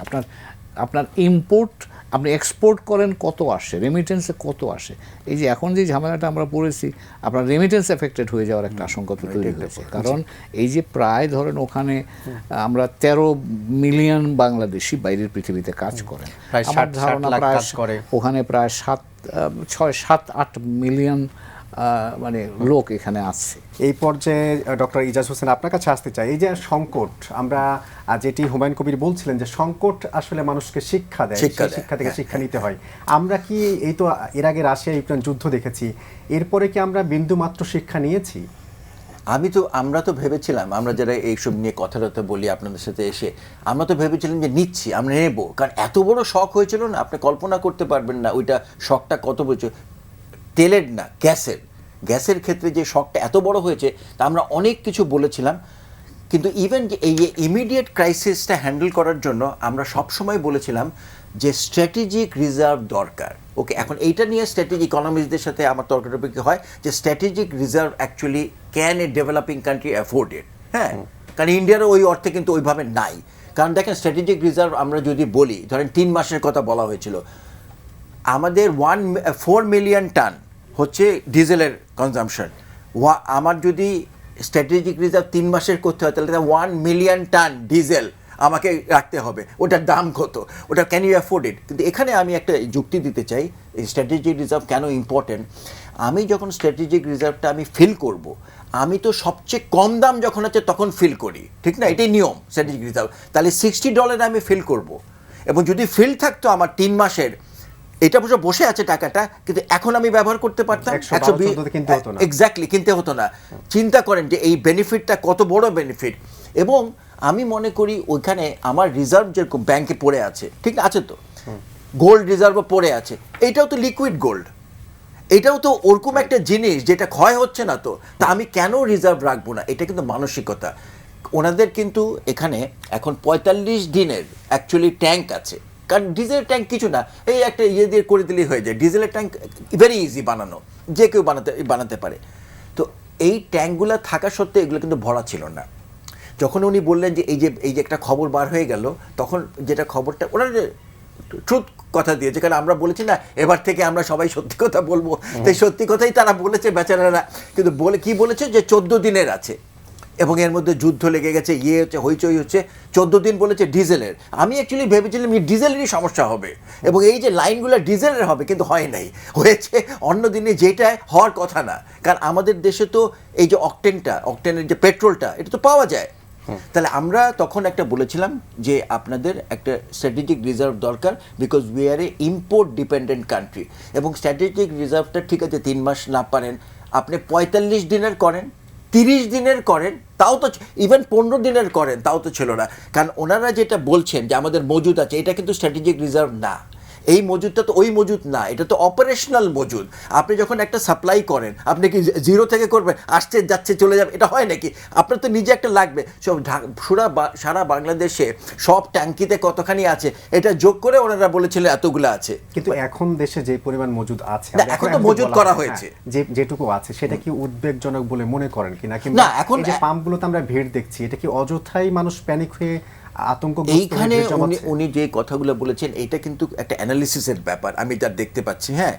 আপনার ইম্পোর্ট, আপনি এক্সপোর্ট করেন কত আসে, রেমিটেন্সে কত আসে? এই যে এখন যে ঝামেলাটা আমরা পড়েছি, আপনার রেমিটেন্স এফেক্টেড হয়ে যাওয়ার একটা আশঙ্কা তো তৈরি হয়েছে। কারণ এই যে প্রায় ধরেন ওখানে আমরা 13 মিলিয়ন বাংলাদেশি বাইরের পৃথিবীতে কাজ করেন, আমার ধারণা প্রায় ওখানে প্রায় 6-7-8 মিলিয়ন মানে লোক এখানে আছে। এই পর্যায়ে ডক্টর ইজাজ হোসেন আপনার কাছে আসতে চাই, এই যে সংকট, আমরা যেটি হুমায়ুন কবির বলছিলেন যে সংকট আসলে মানুষকে শিক্ষা দেয়, শিক্ষা থেকে শিক্ষা নিতে হয়। আমরা কি এই তো এর আগে রাশিয়া ইউক্রেন যুদ্ধ দেখেছি, এরপরে কি আমরা বিন্দুমাত্র শিক্ষা নিয়েছি? আমরা তো ভেবেছিলাম, আমরা যারা এইসব নিয়ে কথাবার্তা বলি আপনাদের সাথে এসে, আমরা তো ভেবেছিলাম যে নিচ্ছি, আমরা নেবো, কারণ এত বড় শখ হয়েছিল না, আপনি কল্পনা করতে পারবেন না ওইটা শখটা কত বছর। তেলের না, গ্যাসের ক্ষেত্রে যে শকটা এত বড় হয়েছে, তা আমরা অনেক কিছু বলেছিলাম। কিন্তু ইভেন যে এই ইমিডিয়েট ক্রাইসিসটা হ্যান্ডেল করার জন্য আমরা সবসময় বলেছিলাম যে স্ট্র্যাটেজিক রিজার্ভ দরকার। ওকে, এখন এইটা নিয়ে স্ট্র্যাটেজি ইকোনমিস্টদের সাথে আমার তর্কাতর্কি হয় যে strategic reserve actually can A developing country afford it? হ্যাঁ, কারণ ইন্ডিয়ারও ওই অর্থে কিন্তু ওইভাবে নাই। কারণ দেখেন, স্ট্র্যাটেজিক রিজার্ভ আমরা যদি বলি, ধরেন 3 মাসের কথা বলা হয়েছিল, আমাদের 4 মিলিয়ন টন হচ্ছে ডিজেলের কনজামশন। আমার যদি স্ট্র্যাটেজিক রিজার্ভ 3 মাসের করতে হয়, তাহলে 1 মিলিয়ন টন ডিজেল আমাকে রাখতে হবে। ওটার দাম কত? ওটা ক্যান ইউ অ্যাফোর্ড ইট? কিন্তু এখানে আমি একটা যুক্তি দিতে চাই, স্ট্র্যাটেজিক রিজার্ভ কেন ইম্পর্টেন্ট। আমি যখন স্ট্র্যাটেজিক রিজার্ভটা আমি ফিল করব, আমি তো সবচেয়ে কম দাম যখন আছে তখন ফিল করি, ঠিক না? এটাই নিয়ম স্ট্র্যাটেজিক রিজার্ভ। তাহলে $60 আমি ফিল করব, এবং যদি ফিল থাকতো আমার 3 মাসের, এটা বসে আছে টাকাটা, কিন্তু এখন আমি ব্যবহার করতে পারতাম 120, এক্স্যাক্টলি কিনতে হতো না। চিন্তা করেন যে এই বেনিফিটটা কত বড় বেনিফিট। এবং আমি মনে করি ওইখানে আমার রিজার্ভ যেরকম ব্যাংকে পড়ে আছে, ঠিক আছে তো, গোল্ড রিজার্ভও পড়ে আছে, এইটাও তো লিকুইড গোল্ড, এটাও তো ওরকম একটা জিনিস যেটা ক্ষয় হচ্ছে না, তো তা আমি কেন রিজার্ভ রাখবো না? এটা কিন্তু মানসিকতা। ওনাদের কিন্তু এখানে এখন 45 দিনের অ্যাকচুয়ালি ট্যাঙ্ক আছে, কারণ ডিজেলের ট্যাঙ্ক কিছু না, এই একটা ইয়ে দিয়ে করে দিলেই হয়ে যায়। ডিজেলের ট্যাঙ্ক ভেরি ইজি বানানো, যে কেউ বানাতে পারে। তো এই ট্যাঙ্কগুলো থাকা সত্ত্বেও এগুলো কিন্তু ভরা ছিল না। যখন উনি বললেন যে এই যে একটা খবর বার হয়ে গেল, তখন যেটা খবরটা ওনার ট্রুথ কথা দিয়েছে, কারণ আমরা বলেছি না এবার থেকে আমরা সবাই সত্যি কথা বলবো, তাই সত্যি কথাই তারা বলেছে বেচারারা। কিন্তু কি বলেছে যে 14 দিনের আছে, এবং এর মধ্যে যুদ্ধ লেগে গেছে, ইয়ে হচ্ছে, হইচই হচ্ছে। 14 দিন বলেছে ডিজেলের। আমি অ্যাকচুয়ালি ভেবেছিলাম ডিজেলেরই সমস্যা হবে, এবং এই যে লাইনগুলো ডিজেলের হবে, কিন্তু হয় নাই, হয়েছে অন্য দিনে যেটা হওয়ার কথা না। কারণ আমাদের দেশে তো এই যে অকটেনের যে পেট্রোলটা, এটা তো পাওয়া যায়। তাহলে আমরা তখন একটা বলেছিলাম যে আপনাদের একটা স্ট্র্যাটেজিক রিজার্ভ দরকার, because we are A import dependent country. এবং স্ট্র্যাটেজিক রিজার্ভটা ঠিক আছে 3 মাস না পারেন, আপনি 45 দিনের করেন, 30 দিনের করেন, তাও তো, ইভেন 15 দিনের করেন, তাও তো ছিল না। কারণ ওনারা যেটা বলছেন যে আমাদের মজুদ আছে, এটা কিন্তু স্ট্র্যাটেজিক রিজার্ভ না। এই মজুদটা তো ওই মজুদ না, এটা তো অপারেশনাল মজুদ। আপনি যখন একটা সাপ্লাই করেন, আপনি কি জিরো থেকে করবেন, আসছে যাচ্ছে চলে যাবে, এটা হয় নাকি? আপনার তো নিজে একটা লাগবে। সব সারা বাংলাদেশে সব ট্যাঙ্কিতে কতখানি আছে, এটা যোগ করে ওনারা বলেছিলেন এতগুলো আছে। কিন্তু এখন দেশে যে পরিমাণ মজুদ আছে, না, এখন তো মজুদ করা হয়েছে, যেটুকু আছে সেটা কি উদ্বেগজনক বলে মনে করেন কিনা? না, এখন এই যে পাম্পগুলোতে আমরা ভিড় দেখছি, এটা কি অযথাই মানুষ প্যানিক হয়ে এইখানে উনি যে কথাগুলো বলেছেন, এটা কিন্তু একটা অ্যানালিসিসের ব্যাপার, আমি যা দেখতে পাচ্ছি। হ্যাঁ,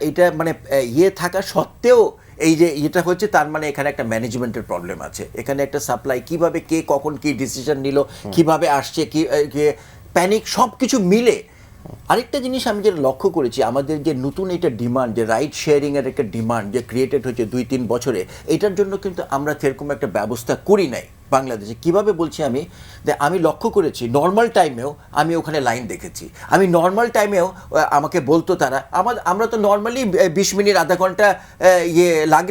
এটা মানে ইয়ে থাকা সত্ত্বেও এই যে এটা হচ্ছে, তার মানে এখানে একটা ম্যানেজমেন্টের প্রবলেম আছে। এখানে একটা সাপ্লাই কিভাবে, কে কখন কি ডিসিশন নিল, কিভাবে আসছে, কি প্যানিক, সব কিছু মিলে। আরেকটা জিনিস আমি যেটা লক্ষ্য করেছি, আমাদের যে নতুন এটা ডিমান্ড, যে রাইড শেয়ারিংয়ের একটা ডিমান্ড যে ক্রিয়েটেড হয়েছে 2-3 বছরে, এটার জন্য কিন্তু আমরা সেরকম একটা ব্যবস্থা করি নাই বাংলাদেশে। কিভাবে বলছি আমি লক্ষ্য করেছি, নর্মাল টাইমেও আমি ওখানে লাইন দেখেছি। আমি নর্মাল টাইমেও আমাকে বলতো তারা, আমরা তো নর্মালি 20 মিনিট আধা ঘন্টা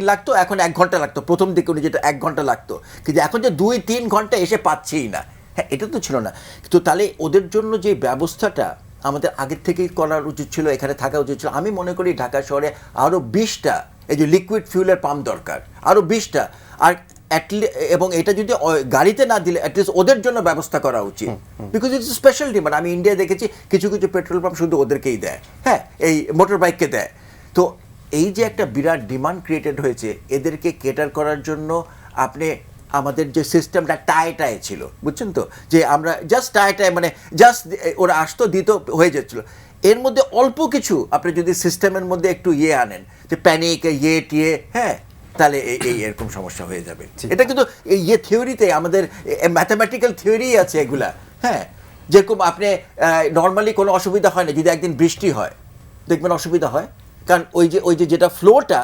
লাগতো, এখন 1 ঘন্টা লাগতো। প্রথম দিকে উনি যেটা 1 ঘন্টা লাগতো, কিন্তু এখন যে 2-3 ঘন্টা এসে পাচ্ছিই না। হ্যাঁ, এটা তো ছিল না। তো তাহলে ওদের জন্য যে ব্যবস্থাটা আমাদের আগের থেকেই করার উচিত ছিল, এখানে থাকা উচিত ছিল। আমি মনে করি ঢাকা শহরে আরও 20টা এই যে লিকুইড ফিউলের পাম্প দরকার, আরও 20টা। আর এবং এটা যদি গাড়িতে না দিলে অ্যাটলিস্ট ওদের জন্য ব্যবস্থা করা উচিত, বিকজ ইটস স্পেশাল ডিমান্ড। আমি ইন্ডিয়া দেখেছি কিছু কিছু পেট্রোল পাম্প শুধু ওদেরকেই দেয়, হ্যাঁ, এই মোটর বাইককে দেয়। তো এই যে একটা বিরাট ডিমান্ড ক্রিয়েটেড হয়েছে, এদেরকে কেটার করার জন্য আপনি আমাদের যে সিস্টেমটা টায় ছিল, বুঝছেন তো, যে আমরা জাস্ট টায় মানে জাস্ট ওরা আসতো, দিত, হয়ে যাচ্ছিল। এর মধ্যে অল্প কিছু আপনি যদি সিস্টেমের মধ্যে একটু আনেন, যে প্যানিক টিয়ে, হ্যাঁ, তাহলে এই এরকম সমস্যা হয়ে যাবে। এটা কিন্তু এই থিওরিতে, আমাদের ম্যাথামেটিক্যাল থিওরি আছে এগুলা। হ্যাঁ, যেরকম আপনি নর্মালি কোনো অসুবিধা হয় না, যদি একদিন বৃষ্টি হয় দেখবেন অসুবিধা হয়, কারণ ওই যে যেটা ফ্লোটা,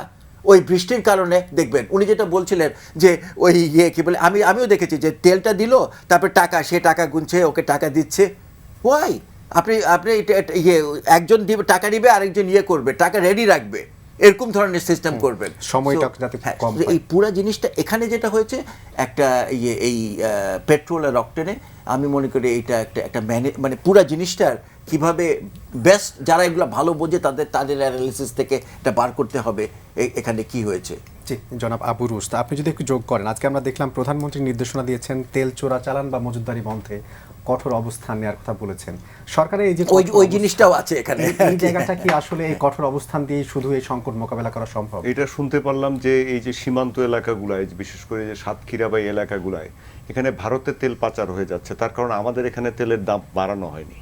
ওই বৃষ্টির কারণে দেখবেন। উনি যেটা বলছিলেন যে ওই কি বলে, আমিও দেখেছি যে তেলটা দিল, তারপরে সে টাকা গুনছে, ওকে টাকা দিচ্ছে। ওয়াই আপনি একজন দিবে, টাকা নিবে, আরেকজন করবে, টাকা রেডি রাখবে, এরকম ধরনের সিস্টেম করবেন, সময়টা যাতে কম হয়। এই পুরো জিনিসটা এখানে যেটা হয়েছে, একটা এই পেট্রোল আর অকটেনে, আমি মনে করি এইটা একটা মানে পুরো জিনিসটার কিভাবে বেস্ট, যারা এগুলো ভালো বোঝে তাদের অ্যানালিসিস থেকে এটা বার করতে হবে এখানে কি হয়েছে। জি, জনাব আবু রুশদ, আপনি যদি একটু যোগ করেন, আজকে আমরা দেখলাম প্রধানমন্ত্রী নির্দেশনা দিয়েছেন তেল চোরাচালান বা মজুতদারি বন্ধে কঠোর অবস্থান নেওয়ার কথা বলেছেন। সরকারের এই যে ওই জিনিসটাও আছে এখানে, এই জায়গাটা কি আসলে এই কঠোর অবস্থান দিয়ে শুধু এই সংকট মোকাবেলা করা সম্ভব? এটা শুনতে পারলাম যে এই যে সীমান্ত এলাকাগুলায়, বিশেষ করে যে সাতক্ষীরা বা এলাকাগুলায়, এখানে ভারতের তেল পাচার হয়ে যাচ্ছে, তার কারণ আমাদের এখানে তেলের দাম বাড়ানো হয়নি।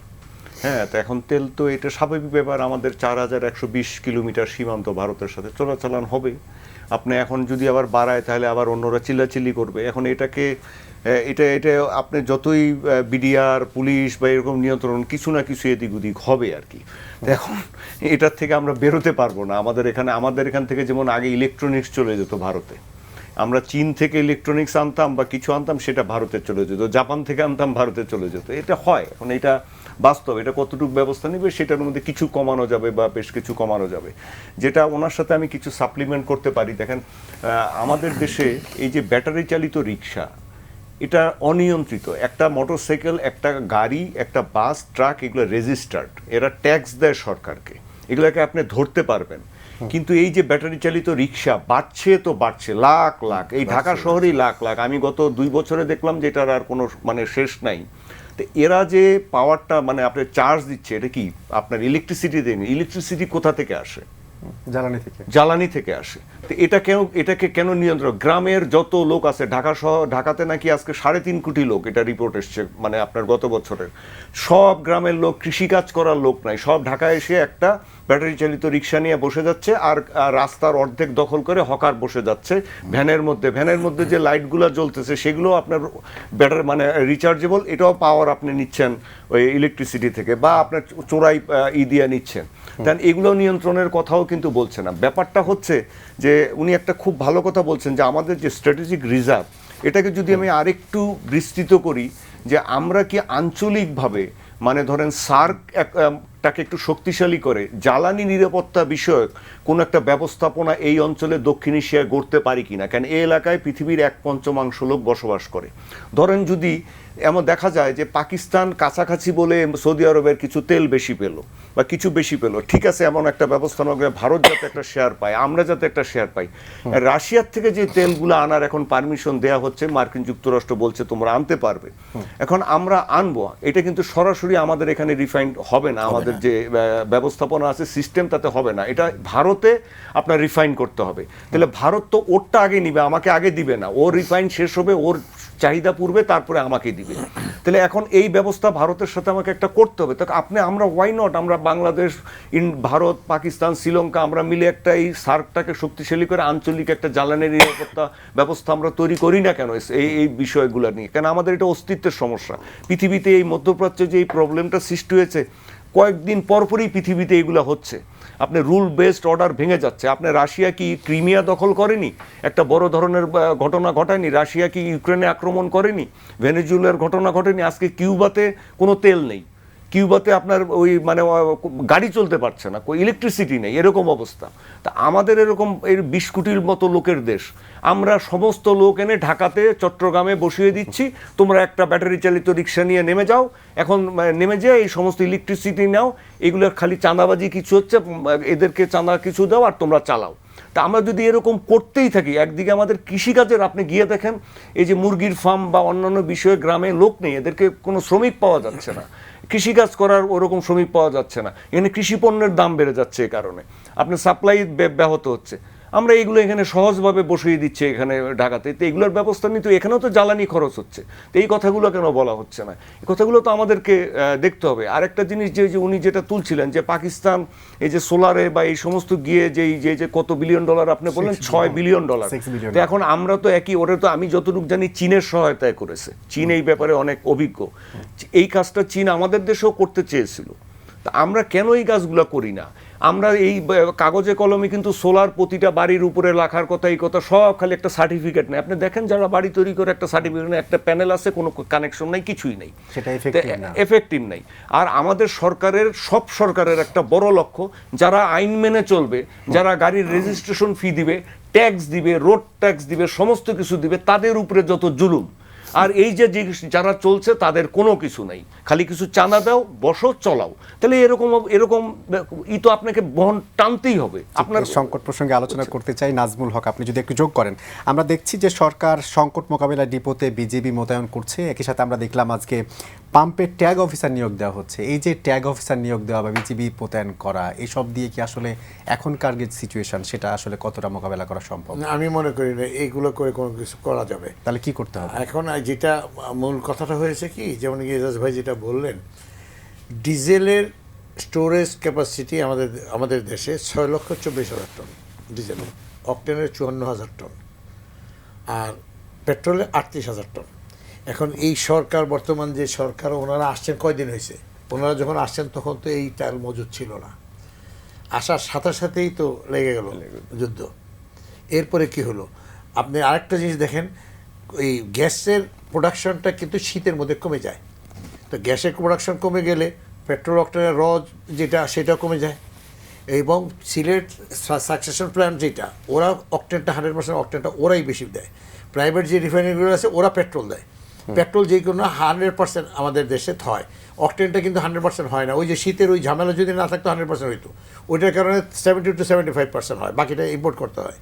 হ্যাঁ, তো এখন তেল তো এটা স্বাভাবিক ব্যাপার, আমাদের 4120 কিলোমিটার সীমান্ত ভারতের সাথে চলাচলন হবে। আপনি এখন যদি আবার বাড়ায়, তাহলে আবার অন্যরা চিল্লাচিল্লি করবে। এখন এটা আপনি যতই বিডিআর, পুলিশ বা এরকম নিয়ন্ত্রণ, কিছু না কিছু এদিক ওদিক হবে আর কি। এখন এটার থেকে আমরা বেরোতে পারবো না। আমাদের এখান থেকে যেমন আগে ইলেকট্রনিক্স চলে যেত ভারতে, আমরা চীন থেকে ইলেকট্রনিক্স আনতাম বা কিছু আনতাম, সেটা ভারতে চলে যেত, জাপান থেকে আনতাম, ভারতে চলে যেত। এটা হয়, এখন এটা বাস্তব। এটা কতটুকু ব্যবস্থা নেবে, সেটার মধ্যে কিছু কমানো যাবে বা বেশ কিছু কমানো যাবে। যেটা ওনার সাথে আমি কিছু সাপ্লিমেন্ট করতে পারি, দেখেন আমাদের দেশে এই যে ব্যাটারি চালিত রিক্সা, এটা অনিয়ন্ত্রিত। একটা মোটরসাইকেল, একটা গাড়ি, একটা বাস, ট্রাক, এগুলো রেজিস্টার্ড, এরা ট্যাক্স দেয় সরকারকে, এগুলোকে আপনি ধরতে পারবেন। কিন্তু এই যে ব্যাটারি চালিত রিক্সা বাড়ছে তো বাড়ছে, লাখ লাখ, এই ঢাকা শহরেই লাখ লাখ। আমি গত 2 বছরে দেখলাম যে এটার আর কোনো মানে শেষ নাই। তো এরা যে পাওয়ারটা মানে আপনার চার্জ দিচ্ছে, এটা কি আপনার ইলেকট্রিসিটি দেয়নি? ইলেকট্রিসিটি কোথা থেকে আসে? জ্বালানি থেকে আসে। তো এটাকে কেন নিয়ন্ত্রণ? গ্রামের যত লোক আছে, ঢাকাতে নাকি আজকে 3.5 কোটি লোক, এটা রিপোর্ট এসছে মানে আপনার গত বছরের। সব গ্রামের লোক, কৃষিকাজ করার লোক নাই, সব ঢাকায় এসে একটা ব্যাটারি চালিত রিক্সা নিয়ে বসে যাচ্ছে, আর রাস্তার অর্ধেক দখল করে হকার বসে যাচ্ছে ভ্যানের মধ্যে যে লাইটগুলো জ্বলতেছে সেগুলো আপনার ব্যাটারি মানে রিচার্জেবল, এটাও পাওয়ার আপনি নিচ্ছেন ওই ইলেকট্রিসিটি থেকে, বা আপনার চোরাই দিয়ে নিচ্ছেন। দেন এগুলো নিয়ন্ত্রণের কথাও কিন্তু বলছে না। ব্যাপারটা হচ্ছে যে উনি একটা খুব ভালো কথা বলছেন যে আমাদের যে স্ট্র্যাটেজিক রিজার্ভ, এটাকে যদি আমি আরেকটু বিস্তৃত করি, যে আমরা কি আঞ্চলিকভাবে মানে ধরেন সার্কটাকে একটু শক্তিশালী করে জ্বালানি নিরাপত্তা বিষয়ক কোনো একটা ব্যবস্থাপনা এই অঞ্চলে দক্ষিণ এশিয়ায় গড়তে পারি কিনা। কারণ এই এলাকায় পৃথিবীর 1/5 লোক বসবাস করে। ধরেন যদি এমন দেখা যায় যে পাকিস্তান কাছাকাছি বলে সৌদি আরবের কিছু তেল বেশি পেলো বা কিছু বেশি পেলো, ঠিক আছে, এমন একটা ব্যবস্থা নয় ভারত যাতে একটা শেয়ার পায়, আমরা যাতে একটা শেয়ার পাই। রাশিয়ার থেকে যে তেলগুলো আনার এখন পারমিশন দেয়া হচ্ছে, মার্কিন যুক্তরাষ্ট্র বলছে তোমরা আনতে পারবে, এখন আমরা আনবো, এটা কিন্তু সরাসরি আমাদের এখানে রিফাইন্ড হবে না। আমাদের যে ব্যবস্থাপনা আছে, সিস্টেম, তাতে হবে না। এটা ভারতে আপনার রিফাইন করতে হবে। তাহলে ভারত তো ওরটা আগে নিবে, আমাকে আগে দিবে না। ওর রিফাইন শেষ হবে, ওর চাহিদা পূর্বে, তারপরে আমাকে দিবে। তাহলে এখন এই ব্যবস্থা ভারতের সাথে আমাকে একটা করতে হবে। তো আমরা ওয়াই নট, আমরা বাংলাদেশ, ভারত, পাকিস্তান, শ্রীলঙ্কা, আমরা মিলে একটা এই সার্কটাকে শক্তিশালী করে আঞ্চলিক একটা জ্বালানি নিরাপত্তা ব্যবস্থা আমরা তৈরি করি না কেন এই বিষয়গুলো নিয়ে? কেন আমাদের এটা অস্তিত্বের সমস্যা। পৃথিবীতে এই মধ্যপ্রাচ্যে যে এই প্রবলেমটা সৃষ্টি হয়েছে, কয়েকদিন পরপরই পৃথিবীতে এগুলো হচ্ছে। আপনি রুল বেসড অর্ডার ভেঙে যাচ্ছে। আপনি রাশিয়া কি ক্রিমিয়া দখল করেনি? একটা বড় ধরনের ঘটনা ঘটায়নি? রাশিয়া কি ইউক্রেনে আক্রমণ করেনি? ভেনেজুয়েলার ঘটনা ঘটেনি? আজকে কিউবাতে কোনো তেল নেই, কিউবাতে আপনার ওই মানে গাড়ি চলতে পারছে না, ইলেকট্রিসিটি নেই, এরকম অবস্থা। তা আমাদের এরকম 20 কোটির মতো লোকের দেশ, আমরা সমস্ত লোক এনে ঢাকাতে, চট্টগ্রামে বসিয়ে দিচ্ছি, তোমরা একটা ব্যাটারি চালিত রিক্সা নিয়ে নেমে যাও, এখন নেমে যেয়ে এই সমস্ত ইলেকট্রিসিটি নাও, এগুলোর খালি চাঁদাবাজি কিছু হচ্ছে, এদেরকে চাঁদা কিছু দাও আর তোমরা চালাও। তা আমরা যদি এরকম করতেই থাকি, একদিকে আমাদের কৃষিকাজের, আপনি গিয়ে দেখেন এই যে মুরগির ফার্ম বা অন্যান্য বিষয়ে গ্রামে লোক নেই, এদেরকে কোনো শ্রমিক পাওয়া যাচ্ছে না, কৃষিকাজ করার ওরকম শ্রমিক পাওয়া যাচ্ছে না, এখানে কৃষি পণ্যের দাম বেড়ে যাচ্ছে, এই কারণে আপনার সাপ্লাই ব্যাহত হচ্ছে। আমরা এগুলো এখানে সহজভাবে বসিয়ে দিচ্ছি এখানে ঢাকাতে, তো এগুলোর ব্যবস্থা নিতে এখানেও তো জ্বালানি খরচ হচ্ছে। তো এই কথাগুলো কেন বলা হচ্ছে না? এই কথাগুলো তো আমাদেরকে দেখতে হবে। আরেকটা জিনিস যে উনি যেটা তুলছিলেন, যে পাকিস্তান এই যে সোলারে বা এই সমস্ত গিয়ে যে কত বিলিয়ন ডলার আপনি বললেন, $6 বিলিয়ন। তো এখন আমরা তো একই, ওরা তো আমি যতটুকু জানি চীনের সহায়তায় করেছে। চীন এই ব্যাপারে অনেক অভিজ্ঞ। এই কাজটা চীন আমাদের দেশেও করতে চেয়েছিল। তা আমরা কেন এই কাজগুলো করি না? আমরা এই কাগজে কলমে কিন্তু সোলার প্রতিটা বাড়ির উপরে রাখার কথা, এই কথা সব খালি একটা সার্টিফিকেট নেই। আপনি দেখেন যারা বাড়ি তৈরি করে, একটা সার্টিফিকেট নেই, একটা প্যানেল আছে, কোনো কানেকশন নাই, কিছুই নেই, সেটা এফেক্টিভ নাই। আর আমাদের সরকারের একটা বড় লক্ষ্য, যারা আইন মেনে চলবে, যারা গাড়ির রেজিস্ট্রেশন ফি দিবে, ট্যাক্স দিবে, রোড ট্যাক্স দিবে, সমস্ত কিছু দিবে, তাদের উপরে যত জুলুম। আর এই যে যারা চলছে তাদের কোনো কিছু নাই, খালি কিছু চাঁদা দাও, বসো, চলাও। তাহলে এরকম ই তো আপনাকে বহন টানতেই হবে। আপনার সংকট প্রসঙ্গে আলোচনা করতে চাই, নাজমুল হক, আপনি যদি একটু যোগ করেন। আমরা দেখছি যে সরকার সংকট মোকাবিলা ডিপোতে বিজিবি মোতায়েন করছে, একই সাথে আমরা দেখলাম আজকে পাম্পে ট্যাগ অফিসার নিয়োগ দেওয়া হচ্ছে। এই যে ট্যাগ অফিসার নিয়োগ দেওয়া বা বিজিবি মোতায়েন করা, এসব দিয়ে কি আসলে এখনকার যে সিচুয়েশন সেটা আসলে কতটা মোকাবেলা করা সম্ভব? আমি মনে করি না এইগুলো করে কোনো কিছু করা যাবে। তাহলে কি করতে হবে এখন? যেটা মূল কথাটা হয়েছে কি, যেমন এজাজ ভাই যেটা বললেন, ডিজেলের স্টোরেজ ক্যাপাসিটি আমাদের দেশে 6,24,000 টন ডিজেল, অকটেনের 54,000 টন, আর পেট্রোলে 38,000 টন। এখন এই সরকার, বর্তমান যে সরকার, ওনারা আসছেন কয়দিন হয়েছে? ওনারা যখন আসছেন তখন তো এই তেল মজুদ ছিল না, আসার সাথে সাথেই তো লেগে গেল যুদ্ধ। এরপরে কি হলো? আপনি আরেকটা জিনিস দেখেন, এই গ্যাসের প্রোডাকশনটা কিন্তু শীতের মধ্যে কমে যায়। তো গ্যাসের প্রোডাকশন কমে গেলে পেট্রোল অকটেনের যেটা সেটা কমে যায়। এবং সিলেট সাকসেশন প্ল্যান্ট যেটা, ওরা অকটেনটা 100% অকটেনটা ওরাই বেশি দেয়। প্রাইভেট যে রিফাইনারিগুলো আছে ওরা পেট্রোল দেয়। পেট্রোল যে কোনো 100% আমাদের দেশে হয়, অকটেনটা কিন্তু 100% হয় না। ওই যে শীতের ওই ঝামেলা যদি না থাকতো 100% হইতো, ওইটার কারণে 70 to 75% হয়, বাকিটা ইম্পোর্ট করতে হয়।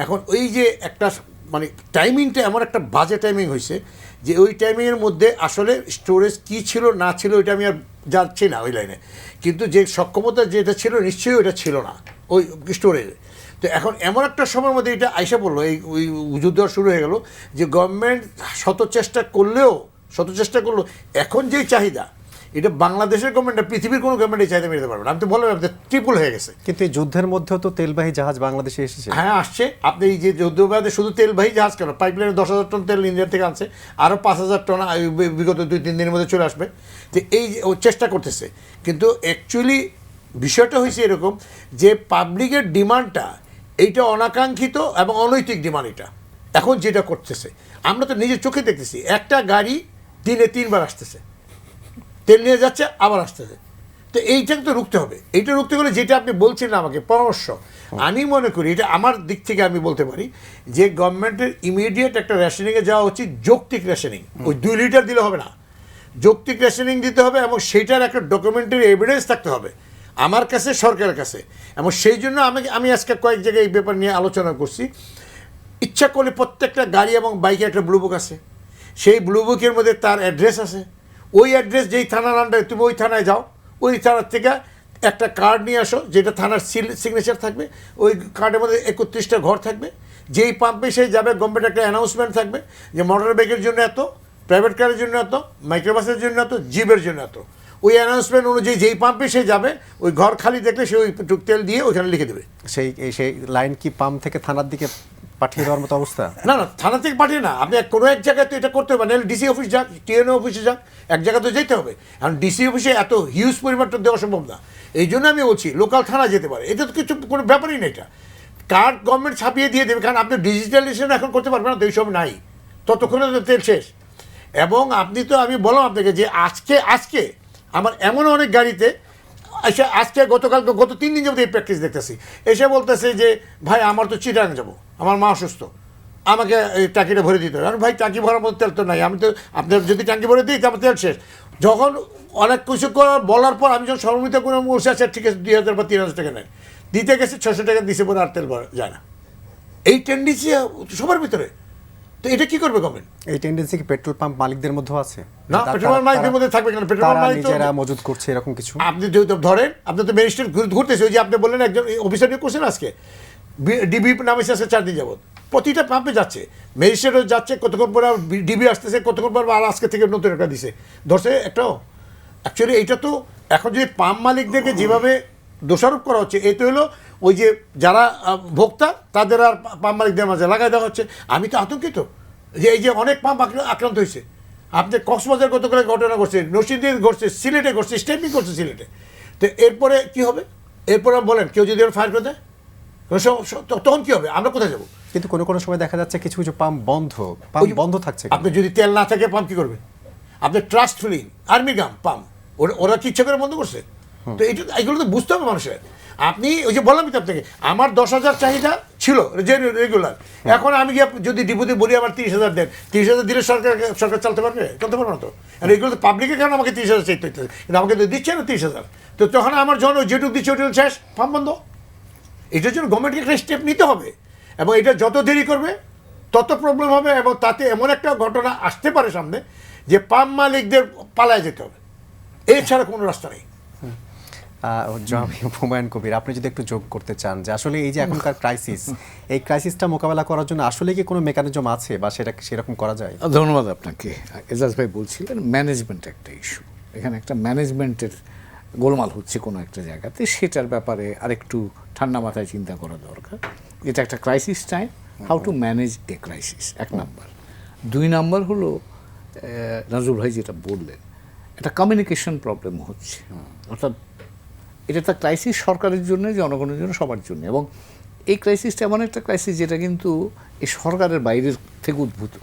এখন ওই যে একটা মানে টাইমিংটা এমন একটা বাজে টাইমিং হয়েছে যে ওই টাইমিংয়ের মধ্যে আসলে স্টোরেজ কী ছিল না ছিল ওইটা আমি আর যাচ্ছি না ওই লাইনে, কিন্তু যে সক্ষমতা যেটা ছিল নিশ্চয়ই ওইটা ছিল না ওই স্টোরেজে। তো এখন এমন একটা সময়ের মধ্যে এটা আইসা পড়লো, এই ওই যুদ্ধ শুরু হয়ে গেল যে গভর্নমেন্ট শত চেষ্টা করলো, এখন যেই চাহিদা এটা বাংলাদেশের গভর্নমেন্ট, পৃথিবীর কোনো গভর্নমেন্ট এই চাহিদা মেটাতে পারবে না। আমি তো বললাম ট্রিপল হয়ে গেছে। কিন্তু এই যুদ্ধের মধ্যেও তো তেলবাহী জাহাজ বাংলাদেশে এসেছে। হ্যাঁ আসছে, আপনি এই যে যুদ্ধবাদে শুধু তেলবাহী জাহাজ কেন, পাইপলাইনে 10,000 টন তেল ইন্ডিয়া থেকে আনছে, আরও 5,000 টন বিগত 2-3 দিনের মধ্যে চলে আসবে। তো এই ও চেষ্টা করতেছে, কিন্তু অ্যাকচুয়ালি বিষয়টা হয়েছে এরকম যে পাবলিকের ডিমান্ডটা এইটা অনাকাঙ্ক্ষিত এবং অনৈতিক ডিমান্ড। এটা এখন যেটা করতেছে আমরা তো নিজের চোখে দেখতেছি, একটা গাড়ি দিনে 3 বার আসতেছে, তেল নিয়ে যাচ্ছে আবার আসতেছে। তো এইটাকে তো রুখতে হবে। এইটা রুখতে গেলে যেটা আপনি বলছিলেন আমাকে পরামর্শ, আমি মনে করি এটা আমার দিক থেকে আমি বলতে পারি যে গভর্নমেন্টের ইমিডিয়েট একটা রেশনিংয়ে যাওয়া উচিত, যৌক্তিক রেশনিং। ওই 2 লিটার দিলে হবে না, যৌক্তিক রেশনিং দিতে হবে এবং সেইটার একটা ডকুমেন্টারি এভিডেন্স থাকতে হবে আমার কাছে, সরকারের কাছে। এবং সেই জন্য আমি আজকে কয়েক জায়গায় এই ব্যাপার নিয়ে আলোচনা করছি। ইচ্ছা করলে প্রত্যেকটা গাড়ি এবং বাইকে একটা ব্লু বুক আছে, সেই ব্লু বুকের মধ্যে তার অ্যাড্রেস আছে, ওই অ্যাড্রেস যেই থানার আন্ডারে, তুমি ওই থানায় যাও, ওই থানার থেকে একটা কার্ড নিয়ে আসো যেটা থানার সিগনেচার থাকবে, ওই কার্ডের মধ্যে 31টা ঘর থাকবে, যেই পাম্পে সেই যাবে গভর্নমেন্ট একটা অ্যানাউন্সমেন্ট থাকবে যে মোটর বাইকের জন্য এত, প্রাইভেট কারের জন্য এত, মাইক্রোবাসের জন্য এত, জিপের জন্য এত। ওই অ্যানাউন্সমেন্ট অনুযায়ী যেই পাম্পে সে যাবে ওই ঘর খালি দেখলে সে ওই তেল দিয়ে ওইখানে লিখে দেবে। সেই লাইন কি পাম্প থেকে থানার দিকে পাঠিয়ে দেওয়ার মতো অবস্থা? না না, থানা থেকে পাঠিয়ে না, আপনি কোনো এক জায়গায় তো এটা করতে হবে, নাহলে ডিসি অফিস যাক, টিএনও অফিসে যাক, এক জায়গায় তো যেতে হবে। কারণ ডিসি অফিসে এত হিউজ পরিমাণটা দেওয়া সম্ভব না। এই জন্য আমি বলছি লোকাল থানা যেতে পারে, এটা তো কিছু কোনো ব্যাপারই না। এটা কার্ড গভর্নমেন্ট ছাপিয়ে দিয়ে দেবে, কারণ আপনি ডিজিটালাইজেশন এখন করতে পারবেন না, তো এইসব নাই, ততক্ষণে তো তেল শেষ। এবং আপনি তো, আমি বললাম আপনাকে যে আজকে আমার এমন অনেক গাড়িতে এসে, আজকে গত 3 দিন যাবত এই প্র্যাকটিস দেখতেছি, এসে বলতেছে যে ভাই আমার তো চিটাং যাবো, আমার মা অসুস্থ, আমাকে এই টাকিটা ভরে দিতে হবে। আর ভাই টাকি ভরার মতো তেল তো নাই, আমি তো আপনার যদি টাঙ্কি ভরে দিই তারপর তেল শেষ। যখন অনেক কিছু বলার পর আমি যখন সর্বমিত করে বলছি আচ্ছা ঠিক আছে 2,000 বা 3,000 টাকা নেয়, দিতে গেছে 600 টাকা দিছে পরে আর তেল যায় না। এই টেন্ডেন্সি সবার ভিতরে। তো এটা কি করবে গভর্নমেন্ট? এই টেন্ডেন্সি কি পেট্রোল পাম্প মালিকদের মধ্যেও আছে? না, পেট্রোল পাম্প মালিকদের মধ্যে থাকবে কেন? পেট্রোল পাম্প মালিক তো নিজেরা মজুত করছে এরকম কিছু। আপনি যেহেতু ধরেন, আপনি তো ম্যাজিস্ট্রেট ঘুরতেছে, ওই যে আপনি বললেন একজন অফিসার নিয়ে করছেন আজকে, ডিবি নামেছে আজকে 4 দিন যাবত, প্রতিটা পাম্পে যাচ্ছে, ম্যাজিস্ট্রেটও যাচ্ছে, কতক্ষণ পরে ডিবি আসতেছে, কতক্ষণ পর আর আজকে থেকে নতুন একটা দিছে, ধরছে একটাও। অ্যাকচুয়ালি এইটা তো এখন যদি পাম্প মালিকদেরকে যেভাবে দোষারোপ করা হচ্ছে, এই তো হলো ওই যে যারা ভোক্তা তাদের আর পাম্প মালিকদের মাঝে লাগাই দেওয়া হচ্ছে। আমি তো আতঙ্কিত যে এই যে অনেক পাম্প আক্রান্ত হয়েছে। আপনি কক্সবাজার গতকাল ঘটনা ঘটছে, নরসিংদীতে ঘটছে, সিলেটে ঘটছে, স্টেপিং করছে সিলেটে। তো এরপরে কি হবে? এরপরে বলেন কেউ যদি ফায়ার করে দেয় তখন কি হবে? আমরা কোথায় যাবো? কিন্তু কোনো সময় দেখা যাচ্ছে কিছু কিছু পাম্প বন্ধ থাকছে। আপনি যদি তেল না থাকে পাম্প কি করবে? আপনি ট্রাস্ট ফিলিং আর্মি গাম পাম্প, ওরা কি ইচ্ছা করে বন্ধ করছে? তো এইগুলো তো বুঝতে হবে মানুষের। আপনি ওই যে বললাম তো আপনাকে, আমার 10,000 চাহিদা ছিল যে রেগুলার, এখন আমি যদি ডিপুতে বলি আমার 30,000 দেন, 30,000 দিলে সরকার চলতে পারবে না তো। আর এগুলো তো পাবলিকের কারণে আমাকে 30,000 চাইতে হচ্ছে, কিন্তু আমাকে তো দিচ্ছে না 30,000। তো তখন আমার যখন যেটুকু দিচ্ছে ওটুকু শেষ, পাম্প বন্ধ। এটার জন্য গভর্নমেন্টকে একটা স্টেপ নিতে হবে, এবং এটা যত দেরি করবে তত প্রবলেম হবে, এবং তাতে এমন একটা ঘটনা আসতে পারে সামনে যে পাম্প মালিকদের পালায় যেতে হবে, এছাড়া কোনো রাস্তা নেই। হুমায়ুন কবির, আপনি যদি একটু যোগ করতে চান যে আসলে এই যে এখনকার ক্রাইসিস, এই ক্রাইসিসটা মোকাবেলা করার জন্য আসলে কি কোনো মেকানিজম আছে বা সেটা সেরকম করা যায়? ধন্যবাদ আপনাকে। এজাজ ভাই বলছিলেন ম্যানেজমেন্ট একটা ইস্যু, এখানে একটা ম্যানেজমেন্টের গোলমাল হচ্ছে কোনো একটা জায়গাতে, সেটার ব্যাপারে আরেকটু ঠান্ডা মাথায় চিন্তা করা দরকার। এটা একটা crisis time, how to manage A crisis, 1 number. 2 number হলো নাজরুল ভাই যেটা বললেন, একটা কমিউনিকেশন প্রবলেম হচ্ছে। অর্থাৎ এটা একটা ক্রাইসিস সরকারের জন্য, জনগণের জন্য, সবার জন্য। এবং এই ক্রাইসিসটা এমন একটা ক্রাইসিস যেটা কিন্তু এই সরকারের বাইরের থেকে উদ্ভূত।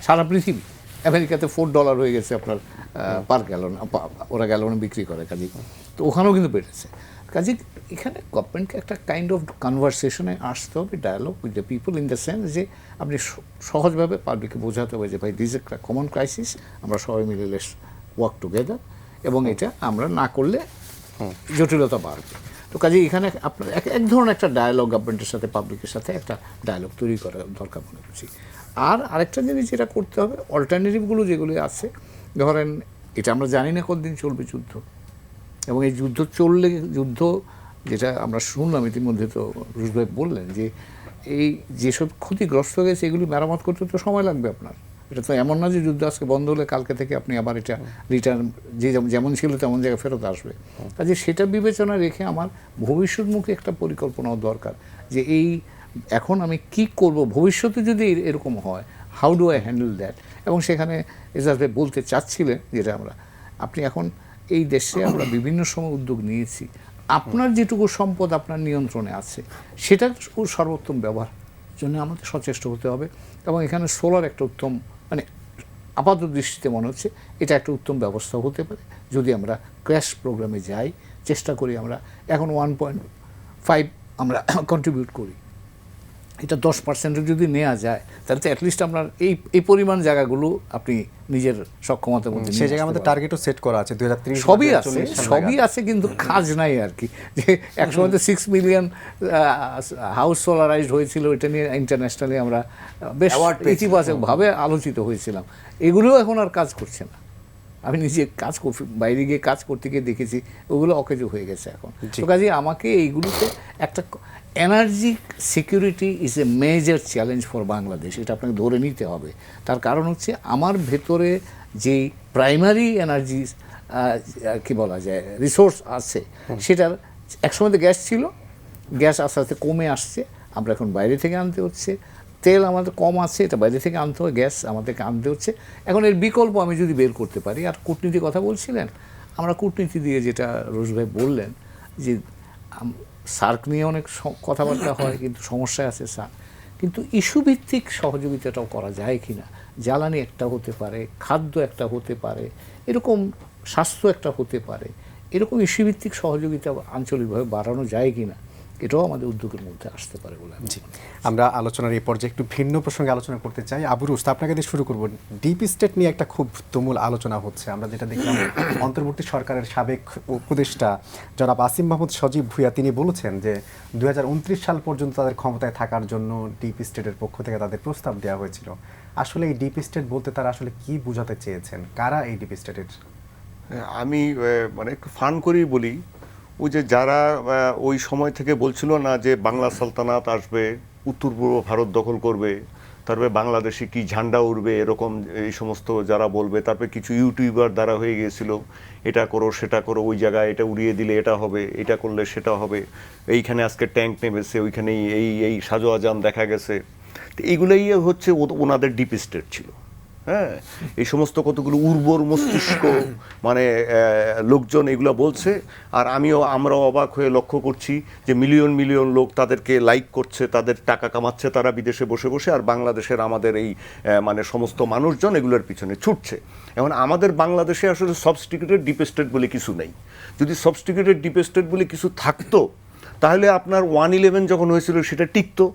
সারা পৃথিবী, আমেরিকাতে $4 হয়ে গেছে আপনার পার গ্যালন, ওরা গ্যালনে বিক্রি করে কাজে, তো ওখানেও কিন্তু বেড়েছে। কাজে এখানে গভর্নমেন্টকে একটা কাইন্ড অফ কনভারসেশনে আসতে হবে, dialogue with the people, in the sense যে আপনি সহজভাবে পাবলিককে বোঝাতে হবে যে ভাই দিস একটা কমন ক্রাইসিস, আমরা সবাই মিলে লেটস ওয়ার্ক টুগেদার, এবং এটা আমরা না করলে জটিলতা বাড়বে। তো কাজে এখানে আপনার এক ধরনের একটা ডায়ালগ গভর্নমেন্টের সাথে পাবলিকের সাথে একটা ডায়ালগ তৈরি করা দরকার মনে করছি। আর আরেকটা জিনিস যেটা করতে হবে, অল্টারনেটিভগুলো যেগুলি আছে, ধরেন এটা আমরা জানি না কতদিন চলবে যুদ্ধ, এবং এই যুদ্ধ চললে, যুদ্ধ যেটা আমরা শুনলাম ইতিমধ্যে, তো রুশ ভাই বললেন যে এই যেসব ক্ষতিগ্রস্ত হয়ে গেছে এগুলি মেরামত করতে তো সময় লাগবে আপনার। এটা তো এমন না যে যুদ্ধ আজকে বন্ধ হলে কালকে থেকে আপনি আবার এটা রিটার্ন যে যেমন ছিল তেমন জায়গায় ফেরত আসবে। কাজে সেটা বিবেচনা রেখে আমার ভবিষ্যৎমুখী একটা পরিকল্পনাও দরকার, যে এই এখন আমি কি করব ভবিষ্যতে যদি এরকম হয়, how do I handle that. এবং সেখানে এজাজ ভাই বলতে চাচ্ছিলেন যেটা আপনি এখন এই দেশে আমরা বিভিন্ন সময় উদ্যোগ নিয়েছি, আপনার যেটুকু সম্পদ আপনার নিয়ন্ত্রণে আছে সেটার সর্বোত্তম ব্যবহার জন্য আমাদের সচেষ্ট হতে হবে। এবং এখানে সোলার একটা উত্তম, মানে আপাত দৃষ্টিতে মনে হচ্ছে এটা একটা উত্তম ব্যবস্থা হতে পারে যদি আমরা ক্র্যাশ প্রোগ্রামে যাই, চেষ্টা করি। আমরা এখন 1.5 আমরা কন্ট্রিবিউট করি, এটা 10% যদি নেওয়া যায় তাহলে তো অ্যাটলিস্ট আপনার এই পরিমাণ জায়গাগুলো আপনি নিজের সক্ষমতার মধ্যে সেই জায়গায় আমাদের টার্গেটও সেট করা আছে 2030 সবই আছে কিন্তু কাজ নাই আর কি। যে একসময় তো 6 মিলিয়ন হাউস সোলারাইজড হয়েছিল, এটা নিয়ে ইন্টারন্যাশনালি আমরা বেশ ইতিবাচকভাবে আলোচিত হয়েছিলাম, এগুলোও এখন আর কাজ করছে না। আমি নিজে বাইরে গিয়ে কাজ করতে গিয়ে দেখেছি ওগুলো অকেজো হয়ে গেছে এখন। তো কাজে আমাকে এইগুলোতে একটা energy security is a major challenge for Bangladesh, এটা আপনাকে ধরে নিতে হবে। তার কারণ হচ্ছে আমার ভেতরে যেই প্রাইমারি এনার্জি কি বলা যায় রিসোর্স আছে, সেটার একসময় তো গ্যাস ছিল, গ্যাস আস্তে আস্তে কমে আসছে, আমরা এখন বাইরে থেকে আনতে হচ্ছে। তেল আমাদের কম আছে, এটা বাইরে থেকে আনতে হয়, গ্যাস আমাদেরকে আনতে হচ্ছে। এখন এর বিকল্প আমি যদি বের করতে পারি, আর কূটনীতির কথা বলছিলেন, আমরা কূটনীতি দিয়ে যেটা রোজ ভাই বললেন যে সার্ক নিয়ে অনেক কথাবার্তা হয় কিন্তু সমস্যায় আছে সার্ক, কিন্তু ইস্যুভিত্তিক সহযোগিতাটাও করা যায় কি না, জ্বালানি একটা হতে পারে, খাদ্য একটা হতে পারে, এরকম স্বাস্থ্য একটা হতে পারে, এরকম ইস্যুভিত্তিক সহযোগিতা আঞ্চলিকভাবে বাড়ানো যায় কি না, এটাও আমাদের উদ্যোগের মধ্যে আসতে পারে বলে। জি, আমরা আলোচনার এই পর্যায়ে একটু ভিন্ন প্রসঙ্গে আলোচনা করতে চাই। আবু রুস্ত, আপনাকে দিয়ে শুরু করব। ডিপ স্টেট নিয়ে একটা খুব তুমুল আলোচনা হচ্ছে। আমরা যেটা দেখলাম অন্তর্বর্তী সরকারের সাবেক উপদেষ্টা জনাব আসিম মাহমুদ সজীব ভুঁইয়া তিনি বলেছেন যে 2029 সাল পর্যন্ত তাদের ক্ষমতায় থাকার জন্য ডিপ স্টেটের পক্ষ থেকে তাদের প্রস্তাব দেওয়া হয়েছিল। আসলে এই ডিপ স্টেট বলতে তারা আসলে কি বোঝাতে চেয়েছেন, কারা এই ডিপ স্টেটের? আমি মানে একটু ফান করেই বলি, ওই যে যারা ওই সময় থেকে বলছিল না যে বাংলা সালতানাত আসবে, উত্তর পূর্ব ভারত দখল করবে, তারপরে বাংলাদেশে কি ঝান্ডা উড়বে, এরকম এই সমস্ত যারা বলবে, তারপরে কিছু ইউটিউবার দ্বারা হয়ে গিয়েছিল, এটা করো সেটা করো, ওই জায়গায় এটা উড়িয়ে দিলে এটা হবে, এটা করলে সেটা হবে, এইখানে আজকে ট্যাঙ্ক নেমেছে, ওইখানেই এই সাজো আজান দেখা গেছে। তো এইগুলোই হচ্ছে ওনাদের ডিপ স্টেট ছিল। হ্যাঁ, এই সমস্ত কতগুলো উর্বর মস্তিষ্ক মানে লোকজন এগুলো বলছে, আর আমরাও অবাক হয়ে লক্ষ্য করছি যে মিলিয়ন মিলিয়ন লোক তাদেরকে লাইক করছে, তাদের টাকা কামাচ্ছে তারা বিদেশে বসে বসে, আর বাংলাদেশের আমাদের এই মানে সমস্ত মানুষজন এগুলোর পিছনে ছুটছে। এখন আমাদের বাংলাদেশে আসলে সাবস্টিটিউটেড ডিপ স্টেট বলে কিছু নেই। যদি সাবস্টিটিউটেড ডিপ স্টেট বলে কিছু থাকতো তাহলে আপনার 1/11 যখন হয়েছিল সেটা টিকতো।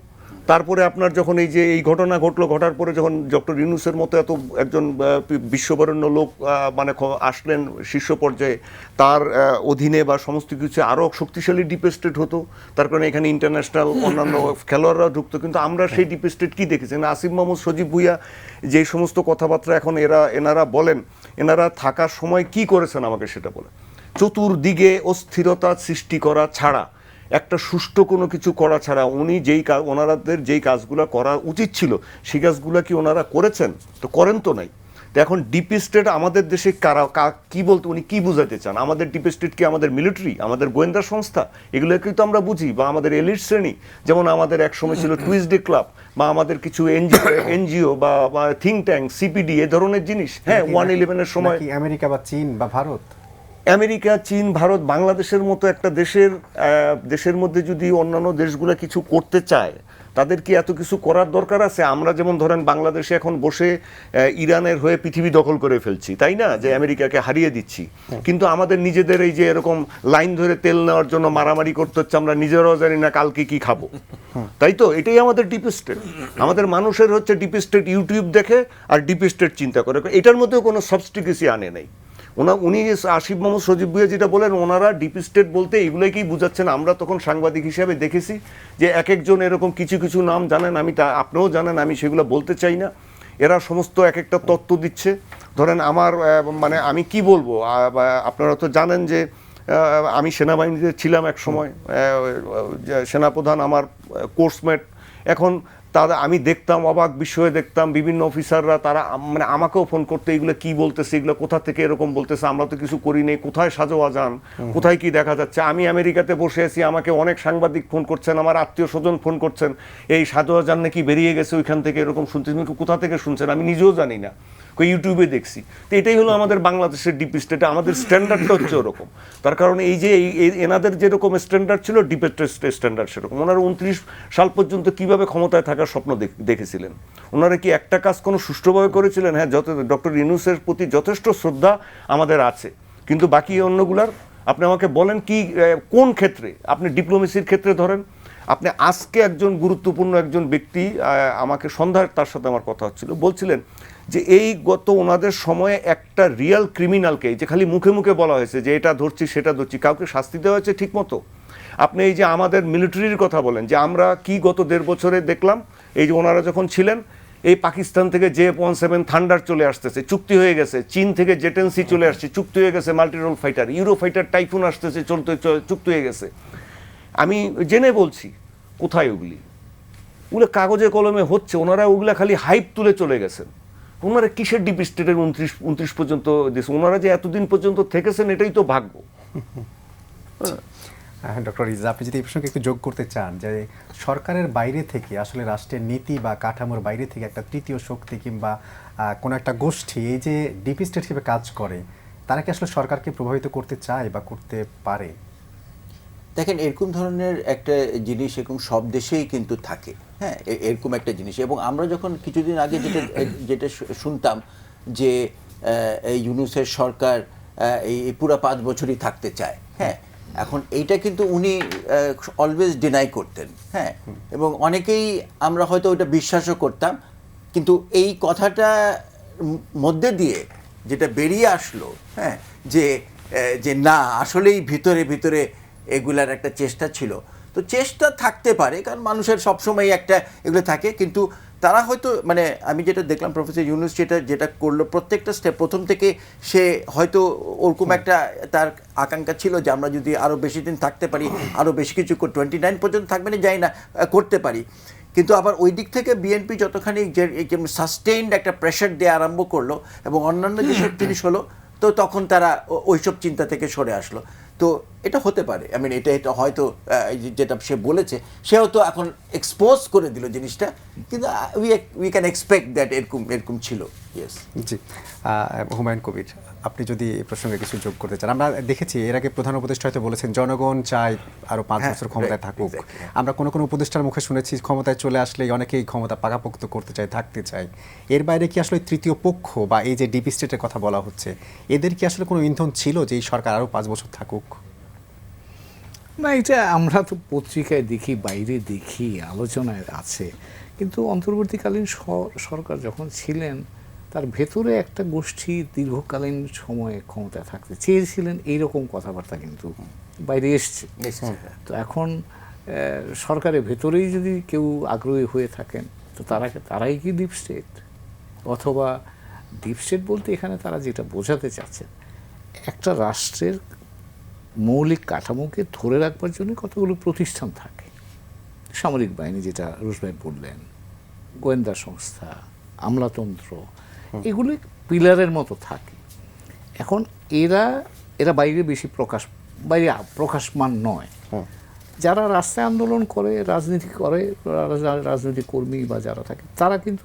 তারপরে আপনার যখন এই যে এই ঘটনা ঘটলো, ঘটার পরে যখন ডক্টর ইউনূসের মতো এত একজন বিশ্ববরেণ্য লোক মানে আসলেন শীর্ষ পর্যায়ে, তার অধীনে বা সমস্ত কিছু আরও শক্তিশালী ডিপ স্টেট হতো, তার কারণে এখানে ইন্টারন্যাশনাল অন্যান্য খেলোয়াড়রা ঢুকতো। কিন্তু আমরা সেই ডিপ স্টেট কী দেখেছি না, আসিম মাহমুদ সজীব ভুঁইয়া যে সমস্ত কথাবার্তা এখন এনারা বলেন, এনারা থাকার সময় কি করেছেন আমাকে সেটা বলে, চতুর্দিকে অস্থিরতা সৃষ্টি করা ছাড়া, একটা সুষ্ঠু কোনো কিছু করা ছাড়া, উনি ওনাদের যেই কাজগুলো করা উচিত ছিল সেই কাজগুলো কি ওনারা করেছেন? তো করেন তো নাই। তো এখন ডিপ স্টেট আমাদের দেশে কি বলতে উনি কি বুঝাতে চান? আমাদের ডিপ স্টেট কি আমাদের মিলিটারি, আমাদের গোয়েন্দা সংস্থা, এগুলোকেই তো আমরা বুঝি, বা আমাদের এলিট শ্রেণী, যেমন আমাদের এক সময় ছিল টুইসডে ক্লাব, বা আমাদের কিছু এনজিও বা থিঙ্ক ট্যাঙ্ক, সিপিডি, এ ধরনের জিনিস। হ্যাঁ, 1/11 সময় আমেরিকা বা চীন বা ভারত, আমেরিকা, চীন, ভারত, বাংলাদেশের মতো একটা দেশের মধ্যে যদি অন্যান্য দেশগুলো কিছু করতে চায় তাদের কি এত কিছু করার দরকার আছে? আমরা যেমন ধরেন বাংলাদেশে এখন বসে ইরানের হয়ে পৃথিবী দখল করে ফেলছি, তাই না, যে আমেরিকাকে হারিয়ে দিচ্ছি, কিন্তু আমাদের নিজেদের এই যে এরকম লাইন ধরে তেল নেওয়ার জন্য মারামারি করতে হচ্ছে, আমরা নিজেরাও জানি না কালকে কি খাবো, তাই তো? এটাই আমাদের ডিপ স্টেট। আমাদের মানুষের হচ্ছে ডিপ স্টেট ইউটিউব দেখে আর ডিপ স্টেট চিন্তা করে, এটার মধ্যেও কোনো সাবস্টিকেসি আনে নাই। উনি আসিফ মোহাম্মদ সজীব ভুঁইয়া যেটা বলেন, ওনারা ডিপ স্টেট বলতে এগুলোকেই বুঝাচ্ছেন। আমরা তখন সাংবাদিক হিসেবে দেখেছি যে এক একজন এরকম কিছু কিছু নাম জানেন, আপনিও জানেন, আমি সেগুলো বলতে চাই না। এরা সমস্ত এক একটা তত্ত্ব দিচ্ছে। ধরেন আমার মানে আমি কি বলবো, আপনারা তো জানেন যে আমি সেনাবাহিনীতে ছিলাম এক সময়, সেনাপ্রধান আমার কোর্সমেট। এখন তারা, আমি দেখতাম, অবাক বিষয়ে দেখতাম বিভিন্ন অফিসাররা, তারা মানে আমাকেও ফোন করতে, এগুলো কি বলতেছে, এগুলো কোথা থেকে এরকম বলতেছে, আমরা তো কিছু করি নেই, কোথায় সাজোয়া যান, কোথায় কি দেখা যাচ্ছে। আমি আমেরিকাতে বসে আছি, আমাকে অনেক সাংবাদিক ফোন করছেন, আমার আত্মীয় স্বজন ফোন করছেন, এই সাজোয়া যান নাকি বেরিয়ে গেছে ওইখান থেকে, এরকম শুনতেছেন, কোথা থেকে শুনছেন আমি নিজেও জানি না, ইউটিউবে দেখছি। তো এটাই হলো আমাদের বাংলাদেশের ডিপ স্টেটে আমাদের স্ট্যান্ডার্ডটা হচ্ছে ওরকম। তার কারণে এই যে এনাদের যেরকম স্ট্যান্ডার্ড ছিল, ডিপ স্ট্যান্ডার্ড সেরকম। ওনারা 29 সাল পর্যন্ত কিভাবে ক্ষমতায় থাকার স্বপ্ন দেখেছিলেন? ওনারা কি একটা কাজ কোনো সুষ্ঠুভাবে করেছিলেন? হ্যাঁ, ডক্টর ইউনূসের প্রতি যথেষ্ট শ্রদ্ধা আমাদের আছে, কিন্তু বাকি অন্যগুলার আপনি আমাকে বলেন কি কোন ক্ষেত্রে? আপনি ডিপ্লোমেসির ক্ষেত্রে ধরেন, আপনি আজকে একজন গুরুত্বপূর্ণ একজন ব্যক্তি, আমাকে সন্ধ্যায় তার সাথে আমার কথা হচ্ছিল, বলছিলেন যে এই গত ওনাদের সময়ে একটা রিয়াল ক্রিমিনালকে, যে খালি মুখে মুখে বলা হয়েছে যে এটা ধরছি সেটা ধরছি, কাউকে শাস্তি দেওয়া হয়েছে ঠিক মতো? আপনি এই যে আমাদের মিলিটারির কথা বলেন, যে আমরা কি গত 1.5 বছরে দেখলাম, এই যে ওনারা যখন ছিলেন, এই পাকিস্তান থেকে JF-17 থান্ডার চলে আসতেছে, চুক্তি হয়ে গেছে। চীন থেকে জেটেন্সি চলে আসছে, চুক্তি হয়ে গেছে। Multirole fighter, euro fighter typhoon আসতেছে, চুক্তি হয়ে গেছে। আমি জেনে বলছি, কোথায় ওগুলো কাগজে কলমে হচ্ছে? ওনারা ওগুলা খালি হাইপ তুলে চলে গেছেন। ওনারা কিসের ডিপ স্টেটের 29 পর্যন্ত দিয়েছে? ওনারা যে এতদিন পর্যন্ত থেকেছেন, এটাই তো ভাগ্য। ডক্টর রিজা, আপনি যদি এই প্রসঙ্গে একটু যোগ করতে চান, যে সরকারের বাইরে থেকে আসলে রাষ্ট্রের নীতি বা কাঠামোর বাইরে থেকে একটা তৃতীয় শক্তি কিংবা কোনো একটা গোষ্ঠী এই যে ডিপ স্টেট হিসেবে কাজ করে, তারা কি আসলে সরকারকে প্রভাবিত করতে চায় বা করতে পারে? দেখেন, এরকম ধরনের একটা জিনিস এরকম সব দেশেই কিন্তু থাকে। হ্যাঁ, এরকম একটা জিনিস। এবং আমরা যখন কিছুদিন আগে যেটা শুনতাম যে এই ইউনূসের সরকার এই পুরো 5 বছরই থাকতে চায়, হ্যাঁ, এখন এইটা কিন্তু উনি অলওয়েজ ডিনাই করতেন। হ্যাঁ, এবং অনেকেই আমরা হয়তো ওইটা বিশ্বাসও করতাম, কিন্তু এই কথাটা মধ্যে দিয়ে যেটা বেরিয়ে আসলো, হ্যাঁ, যে না, আসলেই ভিতরে ভিতরে এগুলার একটা চেষ্টা ছিল। তো চেষ্টা থাকতে পারে, কারণ মানুষের সবসময় একটা এগুলো থাকে, কিন্তু তারা হয়তো, মানে আমি যেটা দেখলাম প্রফেসর ইউনূস যেটা করলো, প্রত্যেকটা স্টেপ প্রথম থেকে সে হয়তো ওরকম একটা তার আকাঙ্ক্ষা ছিল যে আমরা যদি আরও বেশি দিন থাকতে পারি, আরও বেশি কিছু 29 পর্যন্ত থাকবে না যাই না, করতে পারি। কিন্তু আবার ওই দিক থেকে বিএনপি যতখানি যে সাস্টেইনড একটা প্রেশার দেওয়া আরম্ভ করলো এবং অন্যান্য যেসব জিনিস হলো, তো তখন তারা ওইসব চিন্তা থেকে সরে আসলো। তো এটা হতে পারে, এটা হয়তো যেটা সে বলেছে, সেও তো এখন এক্সপোজ করে দিল জিনিসটা, কিন্তু উই ক্যান এক্সপেক্ট দ্যাট এরকম ছিল। ইয়েস, জি। হুমায়ুন কবির, আপনি যদি এই প্রসঙ্গে কিছু যোগ করতে চান। আমরা দেখেছি এর আগে প্রধান উপদেষ্টা হয়তো বলেছেন জনগণ চায় আরো 5 বছর ক্ষমতায় থাকুক। আমরা কোনো কোনো উপদেষ্টার মুখে শুনেছি ক্ষমতায় চলে আসলেই অনেকেই ক্ষমতা পাকাপোক্ত করতে চায়, থাকতে চায়। এর বাইরে কি আসলে তৃতীয় পক্ষ বা এই যে ডিপ স্টেটের কথা বলা হচ্ছে, এদের কি আসলে কোনো ইন্ধন ছিল যে এই সরকার আরো 5 বছর থাকুক? না, এটা আমরা তো পত্রিকায় দেখি, বাইরে দেখি, আলোচনায় আছে, কিন্তু অন্তর্বর্তীকালীন সরকার যখন ছিলেন, তার ভেতরে একটা গোষ্ঠী দীর্ঘকালীন সময়ে ক্ষমতায় থাকতে চেয়েছিলেন, এইরকম কথাবার্তা কিন্তু বাইরে এসছে। তো এখন সরকারের ভেতরেই যদি কেউ আগ্রহী হয়ে থাকেন, তো তারাই কি ডিপ স্টেট? অথবা ডিপ স্টেট বলতে এখানে তারা যেটা বোঝাতে চাচ্ছেন, একটা রাষ্ট্রের মৌলিক কাঠামোকে ধরে রাখবার জন্য কতগুলো প্রতিষ্ঠান থাকে, সামরিক বাহিনী যেটা রুশ ভাই বললেন, গোয়েন্দা সংস্থা, আমলাতন্ত্র, এগুলো পিলারের মতো থাকে। এখন এরা বাইরে বেশি প্রকাশমান নয়। যারা রাস্তায় আন্দোলন করে, রাজনীতি করে, রাজনৈতিক কর্মী বা যারা থাকে, তারা কিন্তু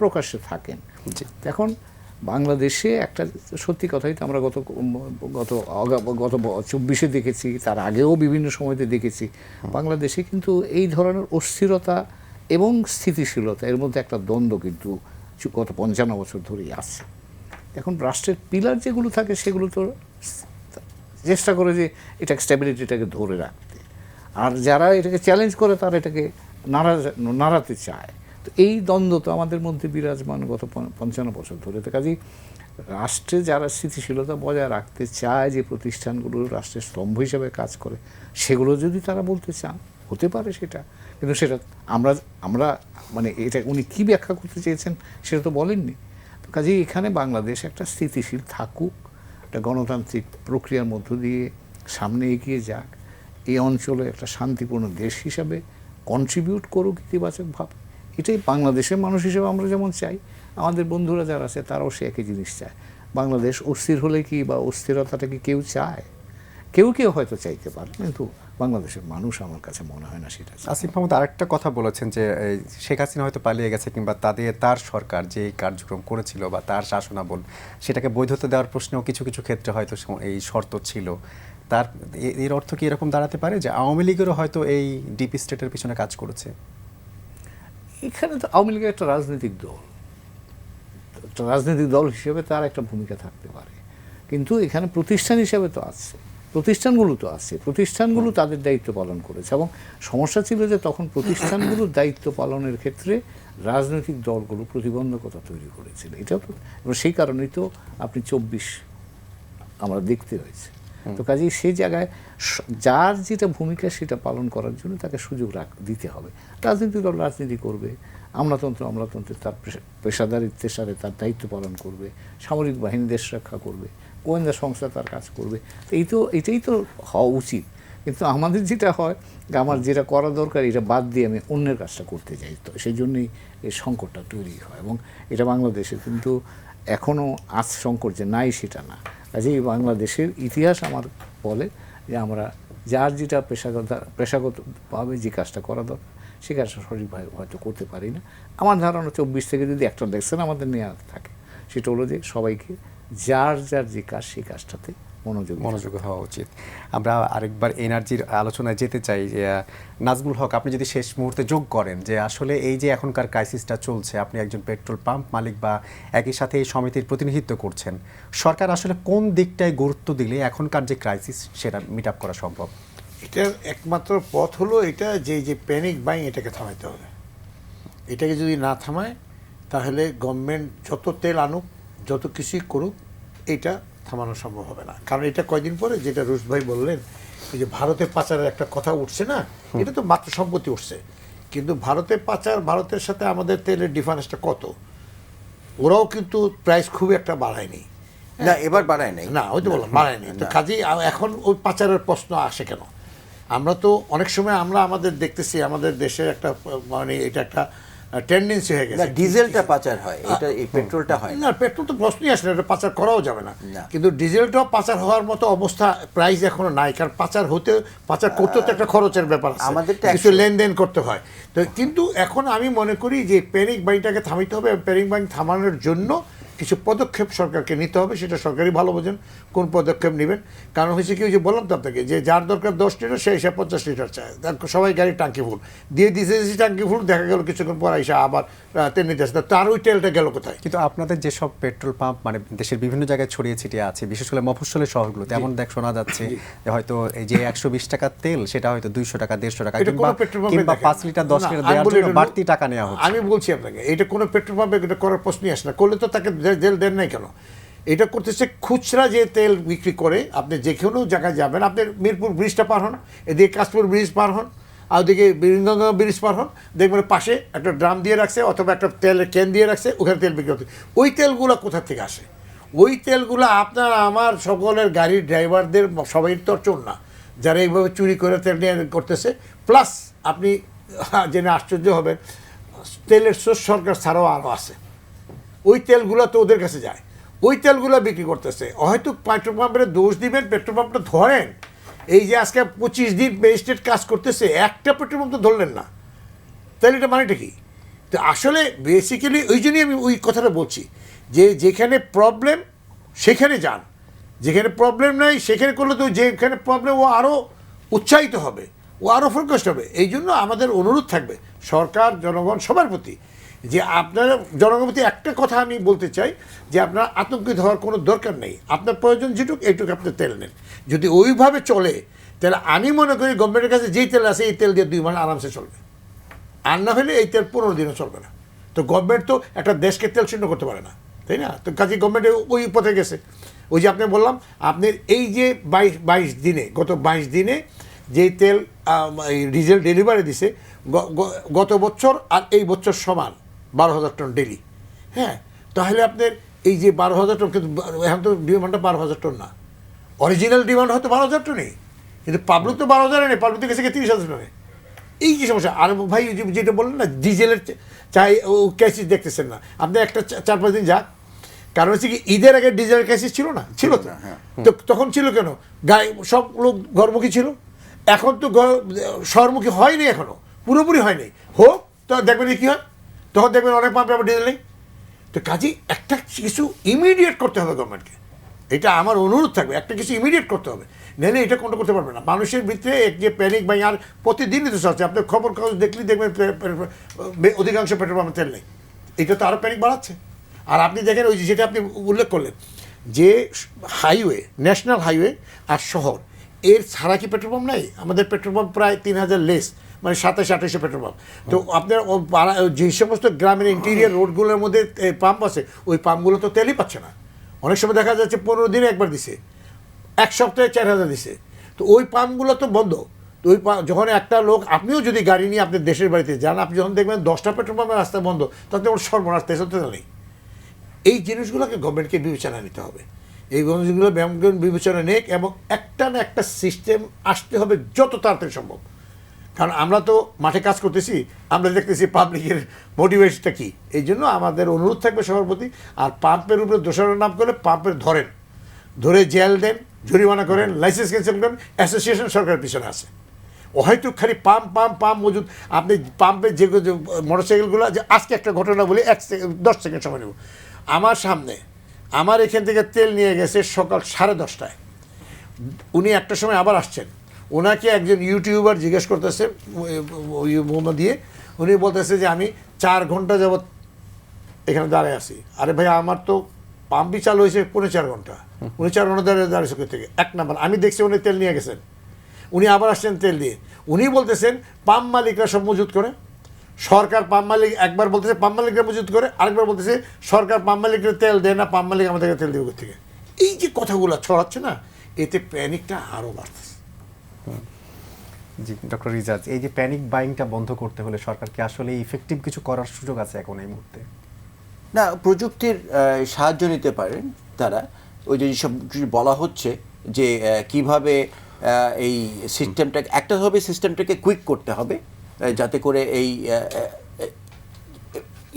প্রকাশ্যে থাকেন। এখন বাংলাদেশে একটা সত্যি কথাই তো আমরা গত 24-এ দেখেছি, তার আগেও বিভিন্ন সময়তে দেখেছি, বাংলাদেশে কিন্তু এই ধরনের অস্থিরতা এবং স্থিতিশীলতা এর মধ্যে একটা দ্বন্দ্ব কিন্তু গত 55 বছর ধরেই আছে। এখন রাষ্ট্রের পিলার যেগুলো থাকে সেগুলো তো চেষ্টা করে যে এটা স্ট্যাবিলিটিটাকে ধরে রাখতে, আর যারা এটাকে চ্যালেঞ্জ করে তারা এটাকে নাড়াতে চায়। তো এই দ্বন্দ্ব তো আমাদের মধ্যে বিরাজমান গত 55 বছর ধরে। তো কাজেই রাষ্ট্রে যারা স্থিতিশীলতা বজায় রাখতে চায়, যে প্রতিষ্ঠানগুলো রাষ্ট্রের স্তম্ভ হিসেবে কাজ করে, সেগুলো যদি তারা বলতে চান হতে পারে সেটা, কিন্তু সেটা আমরা মানে এটা উনি কী ব্যাখ্যা করতে চেয়েছেন সেটা তো বলেননি। তো কাজেই এখানে বাংলাদেশ একটা স্থিতিশীল থাকুক, একটা গণতান্ত্রিক প্রক্রিয়ার মধ্য দিয়ে সামনে এগিয়ে যাক, এই অঞ্চলে একটা শান্তিপূর্ণ দেশ হিসাবে কন্ট্রিবিউট করুক ইতিবাচকভাবে। এটাই বাংলাদেশের মানুষ হিসেবে আমরা যেমন চাই, আমাদের বন্ধুরা যারা আছে তারাও সে একই জিনিস চায়। বাংলাদেশ অস্থির হলে কি বা অস্থিরতাটা কি কেউ চায়? কেউ কেউ হয়তো চাইতে পারে, কিন্তু বাংলাদেশের মানুষ আমার কাছে মনে হয় না সেটা চায়। আসিফ মাহমুদ আরেকটা কথা বলেছেন যে শেখ হাসিনা হয়তো পালিয়ে গেছে, কিংবা তার সরকার যে কার্যক্রম করেছিল বা তার শাসনামল সেটাকে বৈধতা দেওয়ার প্রশ্নেও কিছু কিছু ক্ষেত্রে হয়তো এই শর্ত ছিল। এর অর্থ কি এরকম দাঁড়াতে পারে যে আওয়ামী লীগেরও হয়তো এই ডিপ স্টেটের পিছনে কাজ করেছে? এখানে তো আওয়ামী লীগের একটা রাজনৈতিক দল, একটা রাজনৈতিক দল হিসেবে তার একটা ভূমিকা থাকতে পারে, কিন্তু এখানে প্রতিষ্ঠান হিসেবে তো আছে, প্রতিষ্ঠানগুলো তো আছে, প্রতিষ্ঠানগুলো তাদের দায়িত্ব পালন করেছে। এবং সমস্যা ছিল যে তখন প্রতিষ্ঠানগুলোর দায়িত্ব পালনের ক্ষেত্রে রাজনৈতিক দলগুলো প্রতিবন্ধকতা তৈরি করেছিল। এটাও তো, এবং সেই কারণেই তো আপনি 24 আমরা দেখতে হয়েছে। তো কাজেই সেই জায়গায় যার যেটা ভূমিকা সেটা পালন করার জন্য তাকে সুযোগ দিতে হবে। রাজনৈতিক দল রাজনীতি করবে, আমলাতন্ত্রে তার পেশাদারিত্বের সাথে তার দায়িত্ব পালন করবে, সামরিক বাহিনী দেশ রক্ষা করবে, গোয়েন্দা সংস্থা তার কাজ করবে। তো এটাই তো হওয়া উচিত। কিন্তু আমাদের যেটা হয়, আমার যেটা করা দরকার এটা বাদ দিয়ে আমি অন্যের কাজটা করতে যাই, তো সেই জন্যই এই সংকটটা তৈরি হয়। এবং এটা বাংলাদেশে কিন্তু এখনও আজ সংকট যে নাই সেটা না। কাজেই বাংলাদেশের ইতিহাস আমার বলে যে আমরা যার যেটা পেশাগতভাবে যে কাজটা করা দরকার সে কাজটা সঠিকভাবে হয়তো করতে পারি না। আমার ধারণা 24 থেকে যদি একটা লেসন আমাদের নেওয়া থাকে, সেটা হলো যে সবাইকে যার যে কাজ সেই কাজটাতে মনোযোগী হওয়া উচিত। আমরা আরেকবার এনার্জির আলোচনায় যেতে চাই। নাজমুল হক, আপনি যদি শেষ মুহূর্তে যোগ করেন যে আসলে এই যে এখনকার ক্রাইসিসটা চলছে, আপনি একজন পেট্রোল পাম্প মালিক বা একই সাথে এই সমিতির প্রতিনিধিত্ব করছেন, সরকার আসলে কোন দিকটায় গুরুত্ব দিলে এখনকার যে ক্রাইসিস সেটা মিট আপ করা সম্ভব? এটার একমাত্র পথ হলো এটা যে প্যানিক বাইং এটাকে থামাইতে হবে। এটাকে যদি না থামায় তাহলে গভর্নমেন্ট যত তেল আনুক, যত কিছুই করুক, এটা থামানো সম্ভব হবে না। কারণ এটা কয়দিন পরে যেটা রুশ ভাই বললেন, এই যে ভারতে পাচারের একটা কথা উঠছে না, এটা তো মাত্র সম্পত্তি উঠছে, কিন্তু ভারতে পাচার, ভারতের সাথে আমাদের তেলের ডিফারেন্সটা কত? ওরাও কিন্তু প্রাইস খুব একটা বাড়ায়নি। না, এবার বাড়ায় নাই। না, ওই তো বললাম বাড়ায়নি। তো কাজেই এখন ওই পাচারের প্রশ্ন আসে কেন? আমরা তো অনেক সময় আমাদের দেখতেছি আমাদের দেশের একটা মানে এটা একটা টেন্ডেন্সি হয়ে গেছে। ডিজেলটা পাচার হয়, এটা এই পেট্রোলটা হয় না। পেট্রোল তো প্রশ্নই আসলে, এটা পাচার করাও যাবে না। কিন্তু ডিজেলটাও পাচার হওয়ার মতো অবস্থা প্রাইস এখনো নাই, কারণ পাচার করতে তো একটা খরচের ব্যাপার আছে, আমাদের কিছু লেনদেন করতে হয়। তো কিন্তু এখন আমি মনে করি যে প্যানিক বাইংটাকে থামাইতে হবে। প্যানিক বাইং থামানোর জন্য কিছু পদক্ষেপ সরকারকে নিতে হবে, সেটা সরকারই ভালো বোঝেন কোন পদক্ষেপ নেবেন। কারণ হয়েছে কি, যে বললাম তো আপনাকে, যে যার দরকার 10 লিটার সে এসে 50 লিটার চায়, সবাই গাড়ির টাঙ্কি ফুল দিয়ে দিয়েছে, টাঙ্কি ফুল দেখা গেল কিছুক্ষণ পর এসে আবার তেল নিতে আসে, তার ওই তেলটা গেল কোথায়? কিন্তু আপনাদের যেসব পেট্রোল পাম্প মানে দেশের বিভিন্ন জায়গায় ছড়িয়ে ছিটিয়ে আছে, বিশেষ করে মফস্বলের শহরগুলোতে, এমন শোনা যাচ্ছে যে হয়তো এই যে 120 টাকার তেল সেটা হয়তো 200 টাকা 150 টাকা কিংবা 5 লিটার 10 লিটার দেওয়ার জন্য বাড়তি টাকা নেওয়া হচ্ছে। আমি বলছি আপনাকে, এটা কোনো পেট্রোল পাম্পে এটা করার প্রশ্নই আসে না। করলে তো তাকে জেল দেন নাই কেন? এটা করতেছে খুচরা যে তেল বিক্রি করে। আপনি যে কোনো জায়গায় যাবেন, আপনি মিরপুর ব্রিজটা পার হন, এদিকে কাশপুর ব্রিজ পার হন, আর ওদিকে বীরগঙ্গা ব্রিজ পার হন, দেখবেন পাশে একটা ড্রাম দিয়ে রাখছে অথবা একটা তেলের ক্যান দিয়ে রাখছে, ওখানে তেল বিক্রি হচ্ছে। ওই তেলগুলো কোথা থেকে আসে? ওই তেলগুলো আপনার আমার সকলের গাড়ির ড্রাইভারদের সবাই তো চোর না, যারা এইভাবে চুরি করে তেল নিয়ে করতেছে। প্লাস আপনি জেনে আশ্চর্য হবেন, তেলের সোর্স সরকার ছাড়াও আরও আছে। ওই তেলগুলো তো ওদের কাছে যায়, ওই তেলগুলো বিক্রি করতেছে। হয়তো পেট্রোল পাম্পের দোষ দিবেন, পেট্রোল পাম্পটা ধরেন। এই যে আজকে 25 দিন ম্যাজিস্ট্রেট কাজ করতেছে, একটা পেট্রোল পাম্প তো ধরলেন না, তাহলে এটা মানেটা কি? তো আসলে বেসিক্যালি ওই জন্যই আমি ওই কথাটা বলছি যে যেখানে প্রবলেম সেখানে যান, যেখানে প্রবলেম নাই সেখানে করলে তো যেখানে প্রবলেম ও আরও উৎসাহিত হবে, ও আরও ফোকাসড হবে। এই জন্য আমাদের অনুরোধ থাকবে সরকার, জনগণ সবার প্রতি, যে আপনারা জনগণের প্রতি একটা কথা আমি বলতে চাই, যে আপনারা আতঙ্কিত হওয়ার কোনো দরকার নেই। আপনার প্রয়োজন যেটুক এইটুকু আপনি তেল নেন। যদি ওইভাবে চলে তাহলে আমি মনে করি গভর্নমেন্টের কাছে যেই তেল আছে এই তেল দিয়ে 2 মাস আরামসে চলবে, আর না হলে এই তেল 15 দিনও চলবে না। তো গভর্নমেন্ট তো একটা দেশকে তেল শূন্য করতে পারে না, তাই না? তো কাজে গভর্নমেন্ট ওই পথে গেছে। ওই যে আপনি বললাম, আপনার এই যে 22 দিনে, গত 22 দিনে যেই তেল ডিজেল ডেলিভারি দিছে, গত বছর আর এই বছর সমান 12,000 টন ডেলি। হ্যাঁ, তাহলে আপনার এই যে 12,000 টন, কিন্তু এখন তো ডিমান্ডটা 12,000 টন না, অরিজিনাল ডিমান্ড হয়তো 12,000 টনই, কিন্তু পাবলিক তো 12,000 নেই, পাবলিক তো গেছে 30,000 টনে। এই যে সমস্যা। আর ভাই যেটা বললেন না, ডিজেলের চাই ও ক্রাইসিস দেখতেছেন না আপনি, একটা 4-5 দিন যাক। কারণ হচ্ছে কি, ঈদের আগে ডিজেলের ক্রাইসিস ছিল না, ছিল তো? তো তখন ছিল কেন? গায়ে সব লোক ঘরমুখী ছিল। এখন তো শহরমুখী হয়নি, এখনো পুরোপুরি হয়নি। হোক, তো দেখবেন কি হয়, তখন দেখবেন অনেক পাম্পে আবার ডিজেল নেই। তো কাজেই একটা কিছু ইমিডিয়েট করতে হবে গভর্নমেন্টকে, এটা আমার অনুরোধ থাকবে, একটা কিছু ইমিডিয়েট করতে হবে, নাহলে এটা কোনটা করতে পারবে না। মানুষের ভিতরে এক যে প্যানিক, ভাই আর প্রতিদিনই তো চলছে, আপনি খবর কাগজ দেখলেই দেখবেন অধিকাংশ পেট্রোল পাম্পে তেল নেই। এটা তো আরও প্যানিক বাড়াচ্ছে। আর আপনি দেখেন ওই যেটা আপনি উল্লেখ করলেন, যে হাইওয়ে, ন্যাশনাল হাইওয়ে আর শহর, এর ছাড়া কি পেট্রোল পাম্প নাই? আমাদের পেট্রোল পাম্প প্রায় 3,000 লেস, মানে 27-28 পেট্রোল পাম্প। তো আপনার যে সমস্ত গ্রামের ইন্টেরিয়ার রোডগুলোর মধ্যে পাম্প আছে, ওই পাম্পগুলো তো তেলই পাচ্ছে না। অনেক সময় দেখা যাচ্ছে 15 দিনে একবার দিছে, 1 সপ্তাহে 4,000 দিছে। তো ওই পাম্পগুলো তো বন্ধ। তো ওই যখন একটা লোক, আপনিও যদি গাড়ি নিয়ে আপনার দেশের বাড়িতে যান, আপনি যখন দেখবেন 10টা পেট্রোল পাম্পের রাস্তা বন্ধ, তাতে ওর সর্বনাশ, তেল নেই। এই জিনিসগুলোকে গভর্নমেন্টকে বিবেচনা নিতে হবে। এই জিনিসগুলো বিবেচনা নেই, এবং একটা না একটা সিস্টেম আসতে হবে যত তাড়াতাড়ি সম্ভব। কারণ আমরা তো মাঠে কাজ করতেছি, আমরা দেখতেছি পাবলিকের মোটিভেশনটা কী। এই জন্য আমাদের অনুরোধ থাকবে সবার প্রতি। আর পাম্পের উপরে দোষারোপ নাম করলে পাম্পের ধরে জেল দেন, জরিমানা করেন, লাইসেন্স ক্যান্সেল করেন। অ্যাসোসিয়েশন সরকারের পিছনে আছে। ও হয়তো খালি পাম্প মজুদ। আপনি পাম্পের যে মোটরসাইকেলগুলো, যে আজকে একটা ঘটনা বলি, 10 সেকেন্ড সময় নেব। আমার সামনে, আমার এখান থেকে তেল নিয়ে গেছে সকাল 10:30টায়। উনি একটা সময় আবার আসছেন, ওনাকে একজন ইউটিউবার জিজ্ঞেস করতেছে মোহাম্মদ দিয়ে, উনি বলতেছে যে আমি 4 ঘন্টা যাবৎ এখানে দাঁড়ায় আছি। আরে ভাই, আমার তো পাম্পই চালু হয়েছে 4.5 ঘন্টা। উনি 4 ঘন্টা দাঁড়িয়েছে থেকে। 1 নাম্বার, আমি দেখছি উনি তেল নিয়ে গেছেন, উনি আবার আসছেন তেল দিয়ে। উনি বলতেছেন পাম্প মালিকরা সব মজুত করে, সরকার পাম্প মালিক, একবার বলতেছে পাম্প মালিকরা মজুত করে, আরেকবার বলতেছে সরকার পাম্প মালিকরা তেল দেয় না, পাম্প মালিক আমাদেরকে তেল দেবে থেকে। এই যে কথাগুলো ছড়াচ্ছে না, এতে প্যানিকটা আরও বাড়তেছে। জি ডক্টর রিজাজ, এই যে প্যানিক বাইংটা বন্ধ করতে হলে সরকার কি আসলে ইফেক্টিভ কিছু করার সুযোগ আছে এখন এই মুহূর্তে? না, প্রযুক্তির সাহায্য নিতে পারেন তারা। ওই যে সব বলা হচ্ছে যে কিভাবে এই সিস্টেমটাকে, একটা হবে সিস্টেমটাকে কুইক করতে হবে, যাতে করে এই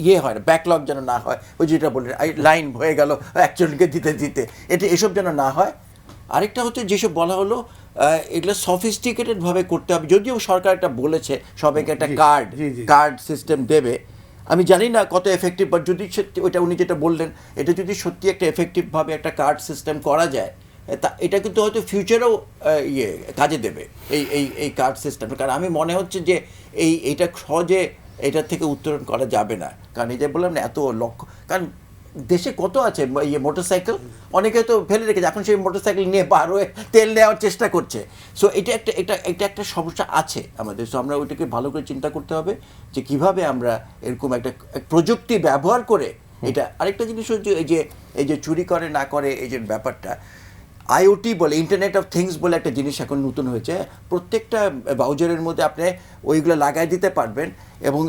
ইয়ে হয় না, ব্যাকলগ যেন না হয়। ওই যেটা বললেন, লাইন হয়ে গেল একজনকে দিতে, এটা এসব যেন না হয়। আরেকটা হচ্ছে যেসব বলা হলো, এগুলো সফিস্টিকেটেডভাবে করতে হবে। যদিও সরকার একটা বলেছে সবাইকে একটা কার্ড সিস্টেম দেবে, আমি জানি না কত এফেক্টিভ, বাট যদি ওইটা উনি যেটা বললেন, এটা যদি সত্যি একটা এফেক্টিভভাবে একটা কার্ড সিস্টেম করা যায়, তা এটা কিন্তু হয়তো ফিউচারেও কাজে দেবে এই কার্ড সিস্টেম। কারণ আমি মনে হচ্ছে যে এইটা সহজে এটার থেকে উত্তরণ করা যাবে না। কারণ এই যে বললাম না, এত লক্ষ্য, কারণ দেশে কত আছে মোটরসাইকেল, অনেকে তো ফেলে রেখেছে, এখন সেই মোটরসাইকেল নিয়ে বার হয়ে তেল নেওয়ার চেষ্টা করছে। সো এটা একটা সমস্যা আছে আমাদের। সো আমরা ওইটাকে ভালো করে চিন্তা করতে হবে যে কিভাবে আমরা এরকম একটা প্রযুক্তি ব্যবহার করে এটা। আরেকটা জিনিস হচ্ছে এই যে চুরি করে না করে এই যে ব্যাপারটা, আইওটি বলে, ইন্টারনেট অফ থিংস বলে একটা জিনিস এখন নতুন হয়েছে। প্রত্যেকটা ভাউচারের মধ্যে আপনি ওইগুলো লাগাই দিতে পারবেন, এবং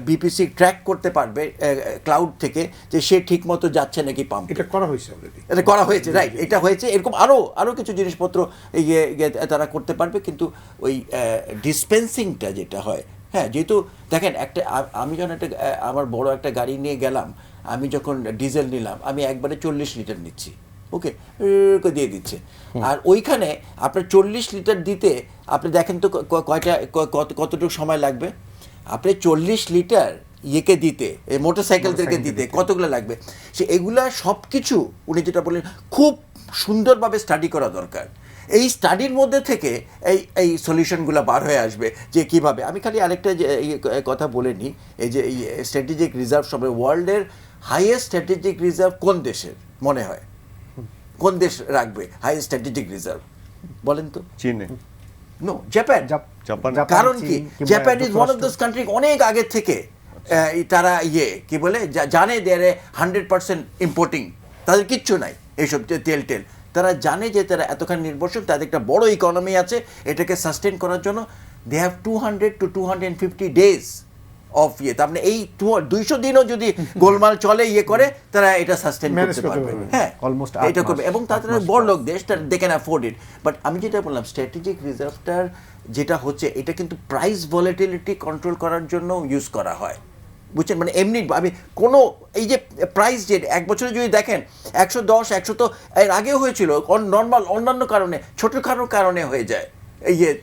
বিপিসি ট্র্যাক করতে পারবে ক্লাউড থেকে যে সে ঠিক মতো যাচ্ছে নাকি পাম্প। এটা করা হয়েছে অলরেডি, এটা করা হয়েছে, রাইট, এটা হয়েছে। এরকম আরও কিছু জিনিসপত্র তারা করতে পারবে। কিন্তু ওই ডিসপেন্সিংটা যেটা হয়, হ্যাঁ, যেহেতু দেখেন একটা, আমি যখন আমার বড় একটা গাড়ি নিয়ে গেলাম, আমি যখন ডিজেল নিলাম, আমি একবারে 40 লিটার নিচ্ছি, ওকে, দিয়ে দিচ্ছে। আর ওইখানে আপনার 40 লিটার দিতে আপনি দেখেন তো কতটুকু সময় লাগবে। আপনি 40 লিটার ইয়েকে দিতে এই মোটরসাইকেলদেরকে দিতে কতগুলো লাগবে, সে এগুলা সব কিছু উনি যেটা বললেন খুব সুন্দরভাবে স্টাডি করা দরকার। এই স্টাডির মধ্যে থেকে এই সলিউশনগুলো বার হয়ে আসবে যে কিভাবে। আমি খালি আরেকটা যে কথা বলে নিই, এই যে এই স্ট্র্যাটেজিক রিজার্ভ সবে ওয়ার্ল্ডের হাইয়েস্ট স্ট্র্যাটেজিক রিজার্ভ কোন দেশের মনে হয়? কোন দেশ রাখবে হাইয়েস্ট স্ট্র্যাটেজিক রিজার্ভ বলেন তো? চীনে। No, Japan. জাপান। কারণ চীন কি, কিংবা জাপান ইজ ওয়ান অফ যুক্তরাষ্ট্র। দোজ কান্ট্রি অনেক আগে থেকে তারা কি বলে জানে দেয়ারে 100% ইম্পোর্টিং, তাদের কিচ্ছু নাই এইসব তেল তারা জানে যে তারা এতখানি নির্ভরশীল, তাদের একটা বড় ইকোনমি আছে, এটাকে সাস্টেন করার জন্য they have 200 to 250 days of তার মানে এই 200 দিনও যদি গোলমাল চলে করে তারা এটা সাস্টেন করতে পারবে। হ্যাঁ, Almost এটা 8 করবে, মাস, এবং 8 তাদের মাস বড় plus। লোক দেশ, they can afford it. But আমি যেটা বললাম স্ট্র্যাটেজিক রিজার্ভটার যেটা হচ্ছে এটা কিন্তু প্রাইস ভলাটিলিটি কন্ট্রোল করার জন্য ইউজ করা হয়, বুঝছেন? মানে এমনি আমি কোনো এই যে প্রাইস যে এক বছরে যদি দেখেন 110 100 তো এর আগেও হয়েছিল, নর্মাল অন্যান্য কারণে ছোটোখাটো কারণে হয়ে যায়,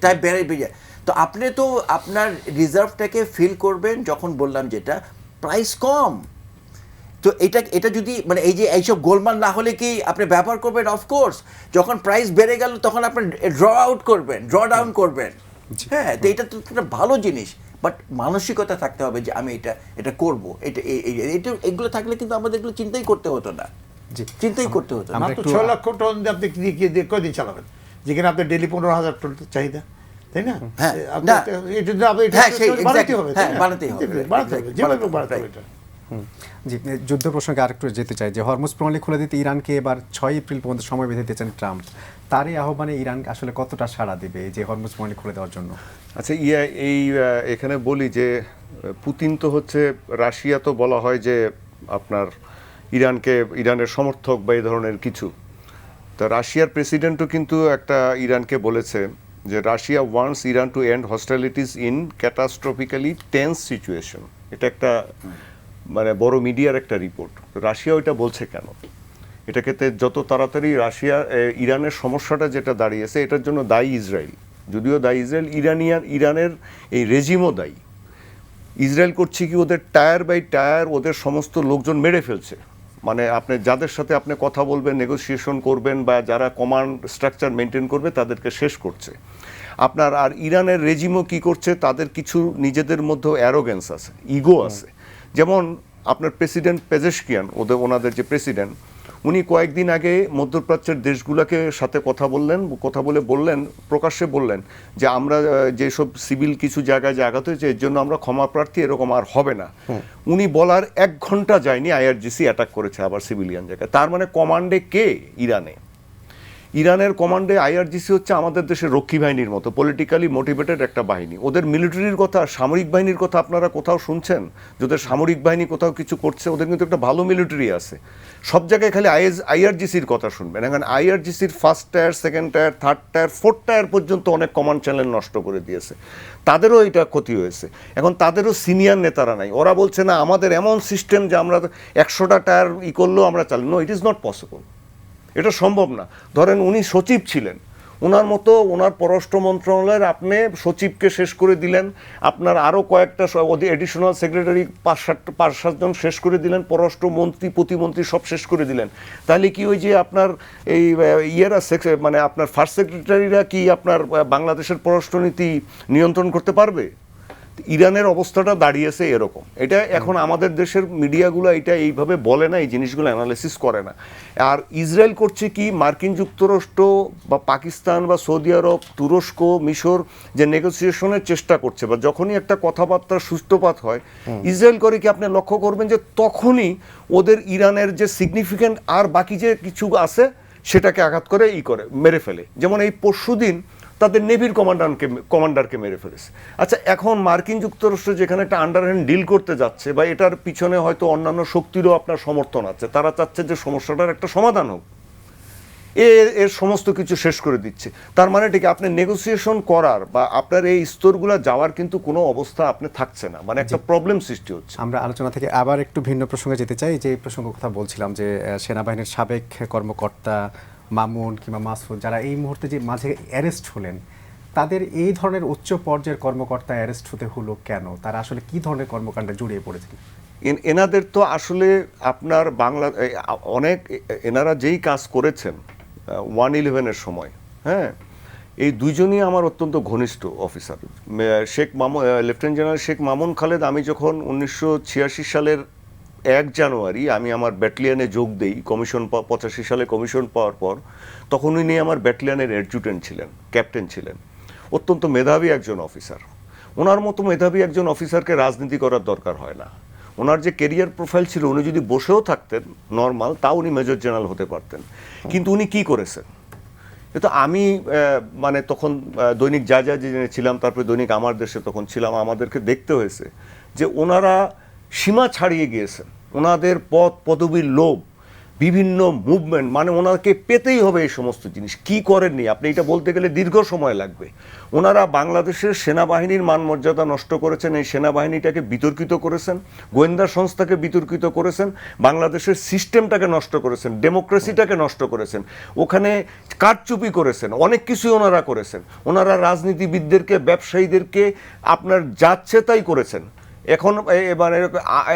তাই বেড়ে যায়। তো আপনি তো আপনার রিজার্ভটাকে ফিল করবেন যখন বললাম যেটা প্রাইস কম। তো এটা যদি মানে এই যে এইসব গোলমাল না হলে কি আপনি ব্যবহার করবেন? অফকোর্স, যখন প্রাইস বেড়ে গেল তখন আপনি ড্র ডাউন করবেন। হ্যাঁ, তো এটা তো একটা ভালো জিনিস, বাট মানসিকতা থাকতে হবে যে আমি এটা করবো, এটা এগুলো থাকলে কিন্তু আমাদের এগুলো চিন্তাই করতে হতো না, চিন্তাই করতে হতো না। আমরা মাত্র একটু- 6 লক্ষ টন দিয়ে আপনি দিয়ে কদিন চালাবেন, যেখানে আপনার ডেলি 15,000 টন চাহিদা, তাই না? হ্যাঁ, আপনি না। এটা যদি আপনি হ্যাঁ, সেই বাড়াতে exactly, হবে, হ্যাঁ, তাই না? বাড়াতেই হবে, বাড়াতে হবে, যেভাবে বাড়াতে হবে right. এটা। জি, যুদ্ধ প্রসঙ্গে আরেকটু যেতে চাই যে হরমুজ প্রণালী খুলে দিতে ইরানকে এবার 6 এপ্রিল পর্যন্ত সময় বেঁধে দিয়েছেন ট্রাম্প। তারই আহ্বানে ইরান আসলে কতটা সাড়া দিবে এই যে হরমুজ প্রণালী খুলে দেওয়ার জন্য? আচ্ছা, এখানে বলি যে পুতিন তো হচ্ছে, রাশিয়া তো বলা হয় যে আপনার ইরানের সমর্থক বা এই ধরনের কিছু। তা রাশিয়ার প্রেসিডেন্টও কিন্তু একটা ইরানকে বলেছে যে Russia wants Iran to end hostilities in catastrophically tense situation. এটা একটা মানে বড় মিডিয়ার একটা রিপোর্ট। রাশিয়া ওইটা বলছে কেন? এটাকে যত তাড়াতাড়ি ইরানের সমস্যাটা যেটা দাঁড়িয়েছে এটার জন্য দায়ী ইসরায়েল, যদিও দায়ী ইসরায়েল, ইরানের এই রেজিমও দায়ী। ইসরায়েল করছে কি, ওদের টায়ার বাই টায়ার ওদের সমস্ত লোকজন মেরে ফেলছে। মানে আপনি যাদের সাথে আপনি কথা বলবেন, নেগোসিয়েশন করবেন বা যারা কমান্ড স্ট্রাকচার মেনটেন করবে তাদেরকে শেষ করছে আপনার। আর ইরানের রেজিমও কি করছে, তাদের কিছু নিজেদের মধ্যে অ্যারোগেন্স আছে, ইগো আছে। যেমন আপনার প্রেসিডেন্ট পেজেশকিয়ান, ওনাদের যে প্রেসিডেন্ট, উনি কয়েকদিন আগে মধ্যপ্রাচ্যের দেশগুলোকে সাথে কথা বলে বললেন, প্রকাশ্যে বললেন যে আমরা যেসব সিভিল কিছু জায়গায় যে আঘাত হয়েছে এর জন্য আমরা ক্ষমা প্রার্থী, এরকম আর হবে না। উনি বলার 1 ঘন্টা যায়নি আইআরজিসি অ্যাটাক করেছে আবার সিভিলিয়ান জায়গায়। তার মানে কমান্ডে কে? ইরানের কমান্ডে আইআরজিসি হচ্ছে আমাদের দেশের রক্ষী বাহিনীর মতো পলিটিক্যালি মোটিভেটেড একটা বাহিনী। ওদের মিলিটারির কথা, সামরিক বাহিনীর কথা আপনারা কোথাও শুনছেন? যদি সামরিক বাহিনী কোথাও কিছু করছে, ওদের কিন্তু একটা ভালো মিলিটারি আছে। সব জায়গায় খালি আইআরজিসির কথা শুনবেন। এখন আইআরজিসির first tier, second tier, third tier, fourth tier পর্যন্ত অনেক কমান্ড চ্যানেল নষ্ট করে দিয়েছে। তাদেরও এটা ক্ষতি হয়েছে। এখন তাদেরও সিনিয়র নেতারা নাই। ওরা বলছে না আমাদের এমন সিস্টেম যে আমরা 100টা টায়ার করলেও আমরা চালাই। No, it is not possible, এটা সম্ভব না। ধরেন উনি সচিব ছিলেন, ওনার মতো ওনার পররাষ্ট্র মন্ত্রণালয়ের আপনি সচিবকে শেষ করে দিলেন, আপনার আরও কয়েকটা এডিশনাল সেক্রেটারি 5-7 জন শেষ করে দিলেন, পররাষ্ট্রমন্ত্রী, প্রতিমন্ত্রী সব শেষ করে দিলেন। তাহলে কি ওই যে আপনার এই মানে আপনার ফার্স্ট সেক্রেটারিরা কি আপনার বাংলাদেশের পররাষ্ট্রনীতি নিয়ন্ত্রণ করতে পারবে? ইরানের অবস্থাটা দাঁড়িয়েছে এরকম। এটা এখন আমাদের দেশের মিডিয়াগুলো এটা এইভাবে বলে না, এই জিনিসগুলো অ্যানালাইসিস করে না। আর ইসরায়েল করছে কি, মার্কিন যুক্তরাষ্ট্র বা পাকিস্তান বা সৌদি আরব, তুরস্ক, মিশর যে নেগোসিয়েশনের চেষ্টা করছে বা যখনই একটা কথাবার্তার সূত্রপাত হয়, ইসরায়েল করে কি আপনি লক্ষ্য করবেন যে তখনই ওদের ইরানের যে সিগনিফিক্যান্ট আর বাকি যে কিছু আছে সেটাকে আঘাত করে মেরে ফেলে। যেমন এই পরশুদিন তাদের নেভির কমান্ডারকে মেরে ফেলেছে। আচ্ছা, এখন মার্কিন যুক্তরাষ্ট্র যেখানে একটা আন্ডারহ্যান্ড ডিল করতে যাচ্ছে বা এটার পিছনে হয়তো অন্যান্য শক্তিরও আপনার সমর্থন আছে, তারা চাচ্ছে যে সমস্যাটার একটা সমাধান হোক, এর সমস্ত কিছু শেষ করে দিচ্ছে। তার মানে ঠিক আপনি নেগোসিয়েশন করার বা আপনার এই স্তরগুলো যাওয়ার কিন্তু কোনো অবস্থা আপনি থাকছে না, মানে একটা প্রবলেম সৃষ্টি হচ্ছে। আমরা আলোচনা থেকে আবার একটু ভিন্ন প্রসঙ্গে যেতে চাই। যে প্রসঙ্গ কথা বলছিলাম যে সেনাবাহিনীর সাবেক কর্মকর্তা মামুন কিংবা মাসুদ, যারা এই মুহূর্তে যে মাঝে অ্যারেস্ট হলেন, তাদের এই ধরনের উচ্চ পর্যায়ের কর্মকর্তা অ্যারেস্ট হতে হলো কেন? তারা আসলে কি ধরনের কর্মকাণ্ডে জড়িয়ে পড়েছেন? এনাদের তো আসলে আপনার অনেক এনারা যেই কাজ করেছেন 1/11-এর সময়, হ্যাঁ, এই দুইজনই আমার অত্যন্ত ঘনিষ্ঠ officer. Lieutenant general Sheikh Mamun Khaled, আমি যখন 1986 সালের 1 জানুয়ারি আমি আমার ব্যাটালিয়নে যোগ দেই, কমিশন 85 সালে কমিশন পাওয়ার পর, তখন উনি আমার ব্যাটালিয়নের অ্যাডজুটেন্ট ছিলেন, ক্যাপ্টেন ছিলেন। অত্যন্ত মেধাবী একজন অফিসার। ওনার মতো মেধাবী একজন অফিসারকে রাজনীতি করার দরকার হয় না। ওনার যে কেরিয়ার প্রোফাইল ছিল, উনি যদি বসেও থাকতেন নর্মাল, তাও উনি মেজর জেনারেল হতে পারতেন। কিন্তু উনি কি করেছেন? তো আমি মানে তখন দৈনিক যা যা ছিলাম, তারপরে দৈনিক আমার দেশে তখন ছিলাম, আমাদেরকে দেখতে হয়েছে যে ওনারা সীমা ছাড়িয়ে গিয়েছেন। ওনাদের পদ পদবীর লোভ, বিভিন্ন মুভমেন্ট, মানে ওনাকে পেতেই হবে এই সমস্ত জিনিস। কি করেননি আপনি, এটা বলতে গেলে দীর্ঘ সময় লাগবে। ওনারা বাংলাদেশের সেনাবাহিনীর মান মর্যাদা নষ্ট করেছেন, এই সেনাবাহিনীটাকে বিতর্কিত করেছেন, গোয়েন্দা সংস্থাকে বিতর্কিত করেছেন, বাংলাদেশের সিস্টেমটাকে নষ্ট করেছেন, ডেমোক্রেসিটাকে নষ্ট করেছেন, ওখানে কারচুপি করেছেন, অনেক কিছুই ওনারা করেছেন। ওনারা রাজনীতিবিদদেরকে, ব্যবসায়ীদেরকে আপনার যাচ্ছে তাই করেছেন। এখন এবারে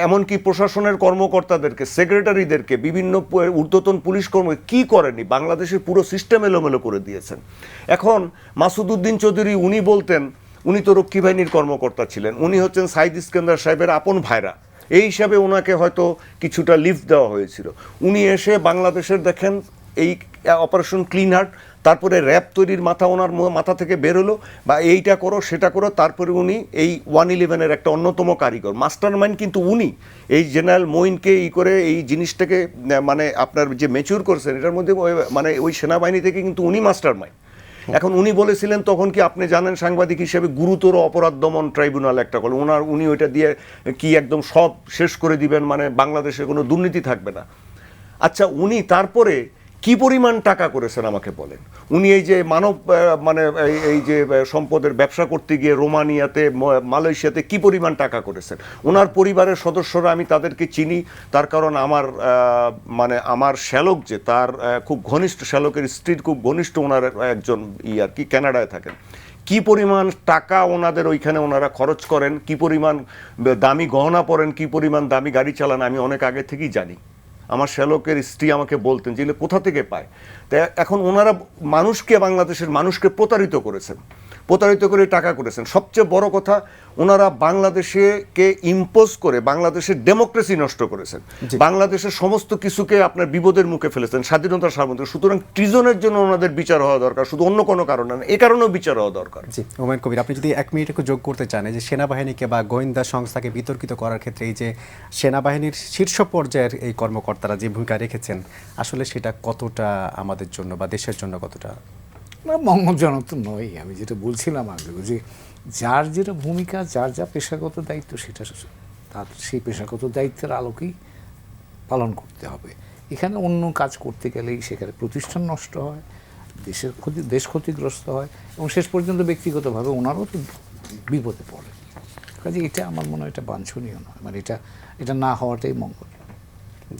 এমনকি প্রশাসনের কর্মকর্তাদেরকে, সেক্রেটারিদেরকে, বিভিন্ন ঊর্ধ্বতন পুলিশ কর্মী কি করেনি, বাংলাদেশের পুরো সিস্টেম এলোমেলো করে দিয়েছেন। এখন মাসুদ উদ্দিন চৌধুরী, উনি বলতেন, উনি তো রক্ষী বাহিনীর কর্মকর্তা ছিলেন, উনি হচ্ছেন সাইদ ইস্কান্দার সাহেবের আপন ভাইরা, এই হিসাবে ওনাকে হয়তো কিছুটা লিফট দেওয়া হয়েছিল। উনি এসে বাংলাদেশের দেখেন এই অপারেশন ক্লিন হার্ট, তারপরে র্যাব তৈরির মাথা ওনার মাথা থেকে বেরোলো, বা এইটা করো সেটা করো, তারপরে উনি এই 1/11-এর একটা অন্যতম কারিগর, মাস্টার মাইন্ড কিন্তু উনি। এই জেনারেল মঈনকে করে এই জিনিসটাকে মানে আপনার যে ম্যাচিউর করছেন, এটার মধ্যে মানে ওই সেনাবাহিনী থেকে কিন্তু উনি মাস্টার মাইন্ড। এখন উনি বলেছিলেন তখন, কি আপনি জানেন, সাংবাদিক হিসেবে গুরুতর অপরাধ দমন ট্রাইব্যুনাল একটা করল, উনি ওইটা দিয়ে কি একদম সব শেষ করে দিবেন, মানে বাংলাদেশে কোনো দুর্নীতি থাকবে না। আচ্ছা, উনি তারপরে কি পরিমাণ টাকা করেছেন আমাকে বলেন। উনি এই যে মানে এই যে সম্পদের ব্যবসা করতে গিয়ে রোমানিয়াতে, মালয়েশিয়াতে কি পরিমাণ টাকা করেছেন। ওনার পরিবারের সদস্যরা, আমি তাদেরকে চিনি, তার কারণ আমার মানে আমার শ্যালক যে, তার খুব ঘনিষ্ঠ, শ্যালকের স্ত্রীর খুব ঘনিষ্ঠ ওনার একজন আর কি, কানাডায় থাকেন। কি পরিমাণ টাকা ওনাদের ওইখানে ওনারা খরচ করেন, কি পরিমাণ দামি গহনা পরেন, কি পরিমাণ দামি গাড়ি চালান, আমি অনেক আগে থেকেই জানি। আমার শ্যালকের স্ত্রী আমাকে বলতেন যে কোথা থেকে পায়। তাই এখন ওনারা মানুষকে, বাংলাদেশের মানুষকে প্রতারিত করেছেন, প্রতারিত করে টাকা করেছেন। সবচেয়ে বড় কথা, ওনারা বাংলাদেশকে ইম্পোজ করে বাংলাদেশের ডেমোক্রেসি নষ্ট করেছেন, বাংলাদেশের সমস্ত কিছুকে আপনার বিপদের মুখে ফেলেছেন, স্বাধীনতার সার্বভৌমত্ব। সুতরাং ট্রিজনের জন্য ওনাদের বিচার হওয়া দরকার, শুধু অন্য কোনো কারণে না, এই কারণেও বিচার হওয়া দরকার। জি, হুমায়ুন কবির, আপনি যদি 1 মিনিট একটু যোগ করতে চান, যে সেনাবাহিনীকে বা গোয়েন্দা সংস্থাকে বিতর্কিত করার ক্ষেত্রে এই যে সেনাবাহিনীর শীর্ষ পর্যায়ের এই কর্মকর্তারা যে ভূমিকা রেখেছেন, আসলে সেটা কতটা আমাদের জন্য বা দেশের জন্য কতটা মঙ্গলজনক তো নয়। আমি যেটা বলছিলাম আগে, যে যার যেটা ভূমিকা, যার যা পেশাগত দায়িত্ব, সেটা তার সেই পেশাগত দায়িত্বের আলোকেই পালন করতে হবে। এখানে অন্য কাজ করতে গেলেই সেখানে প্রতিষ্ঠান নষ্ট হয়, দেশ ক্ষতিগ্রস্ত হয়, এবং শেষ পর্যন্ত ব্যক্তিগতভাবে ওনারও তো বিপদে পড়ে। কাজে এটা আমার মনে হয় এটা বাঞ্ছনীয় নয়, মানে এটা না হওয়াটাই মঙ্গল।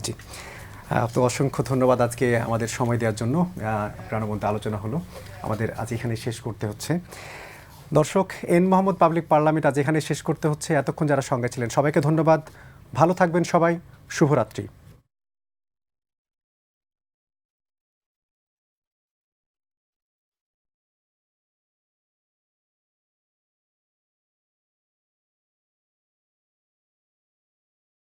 জি, তো অসংখ্য ধন্যবাদ আজকে আমাদের সময় দেওয়ার জন্য। প্রাণবন্ত আলোচনা হলো, আমাদের আজ এখানে শেষ করতে হচ্ছে। দর্শক, এন মোহাম্মদ পাবলিক পার্লামেন্ট আজ এখানে শেষ করতে হচ্ছে। এতক্ষণ যারা সঙ্গে ছিলেন সবাইকে ধন্যবাদ। ভালো থাকবেন সবাই, শুভরাত্রি।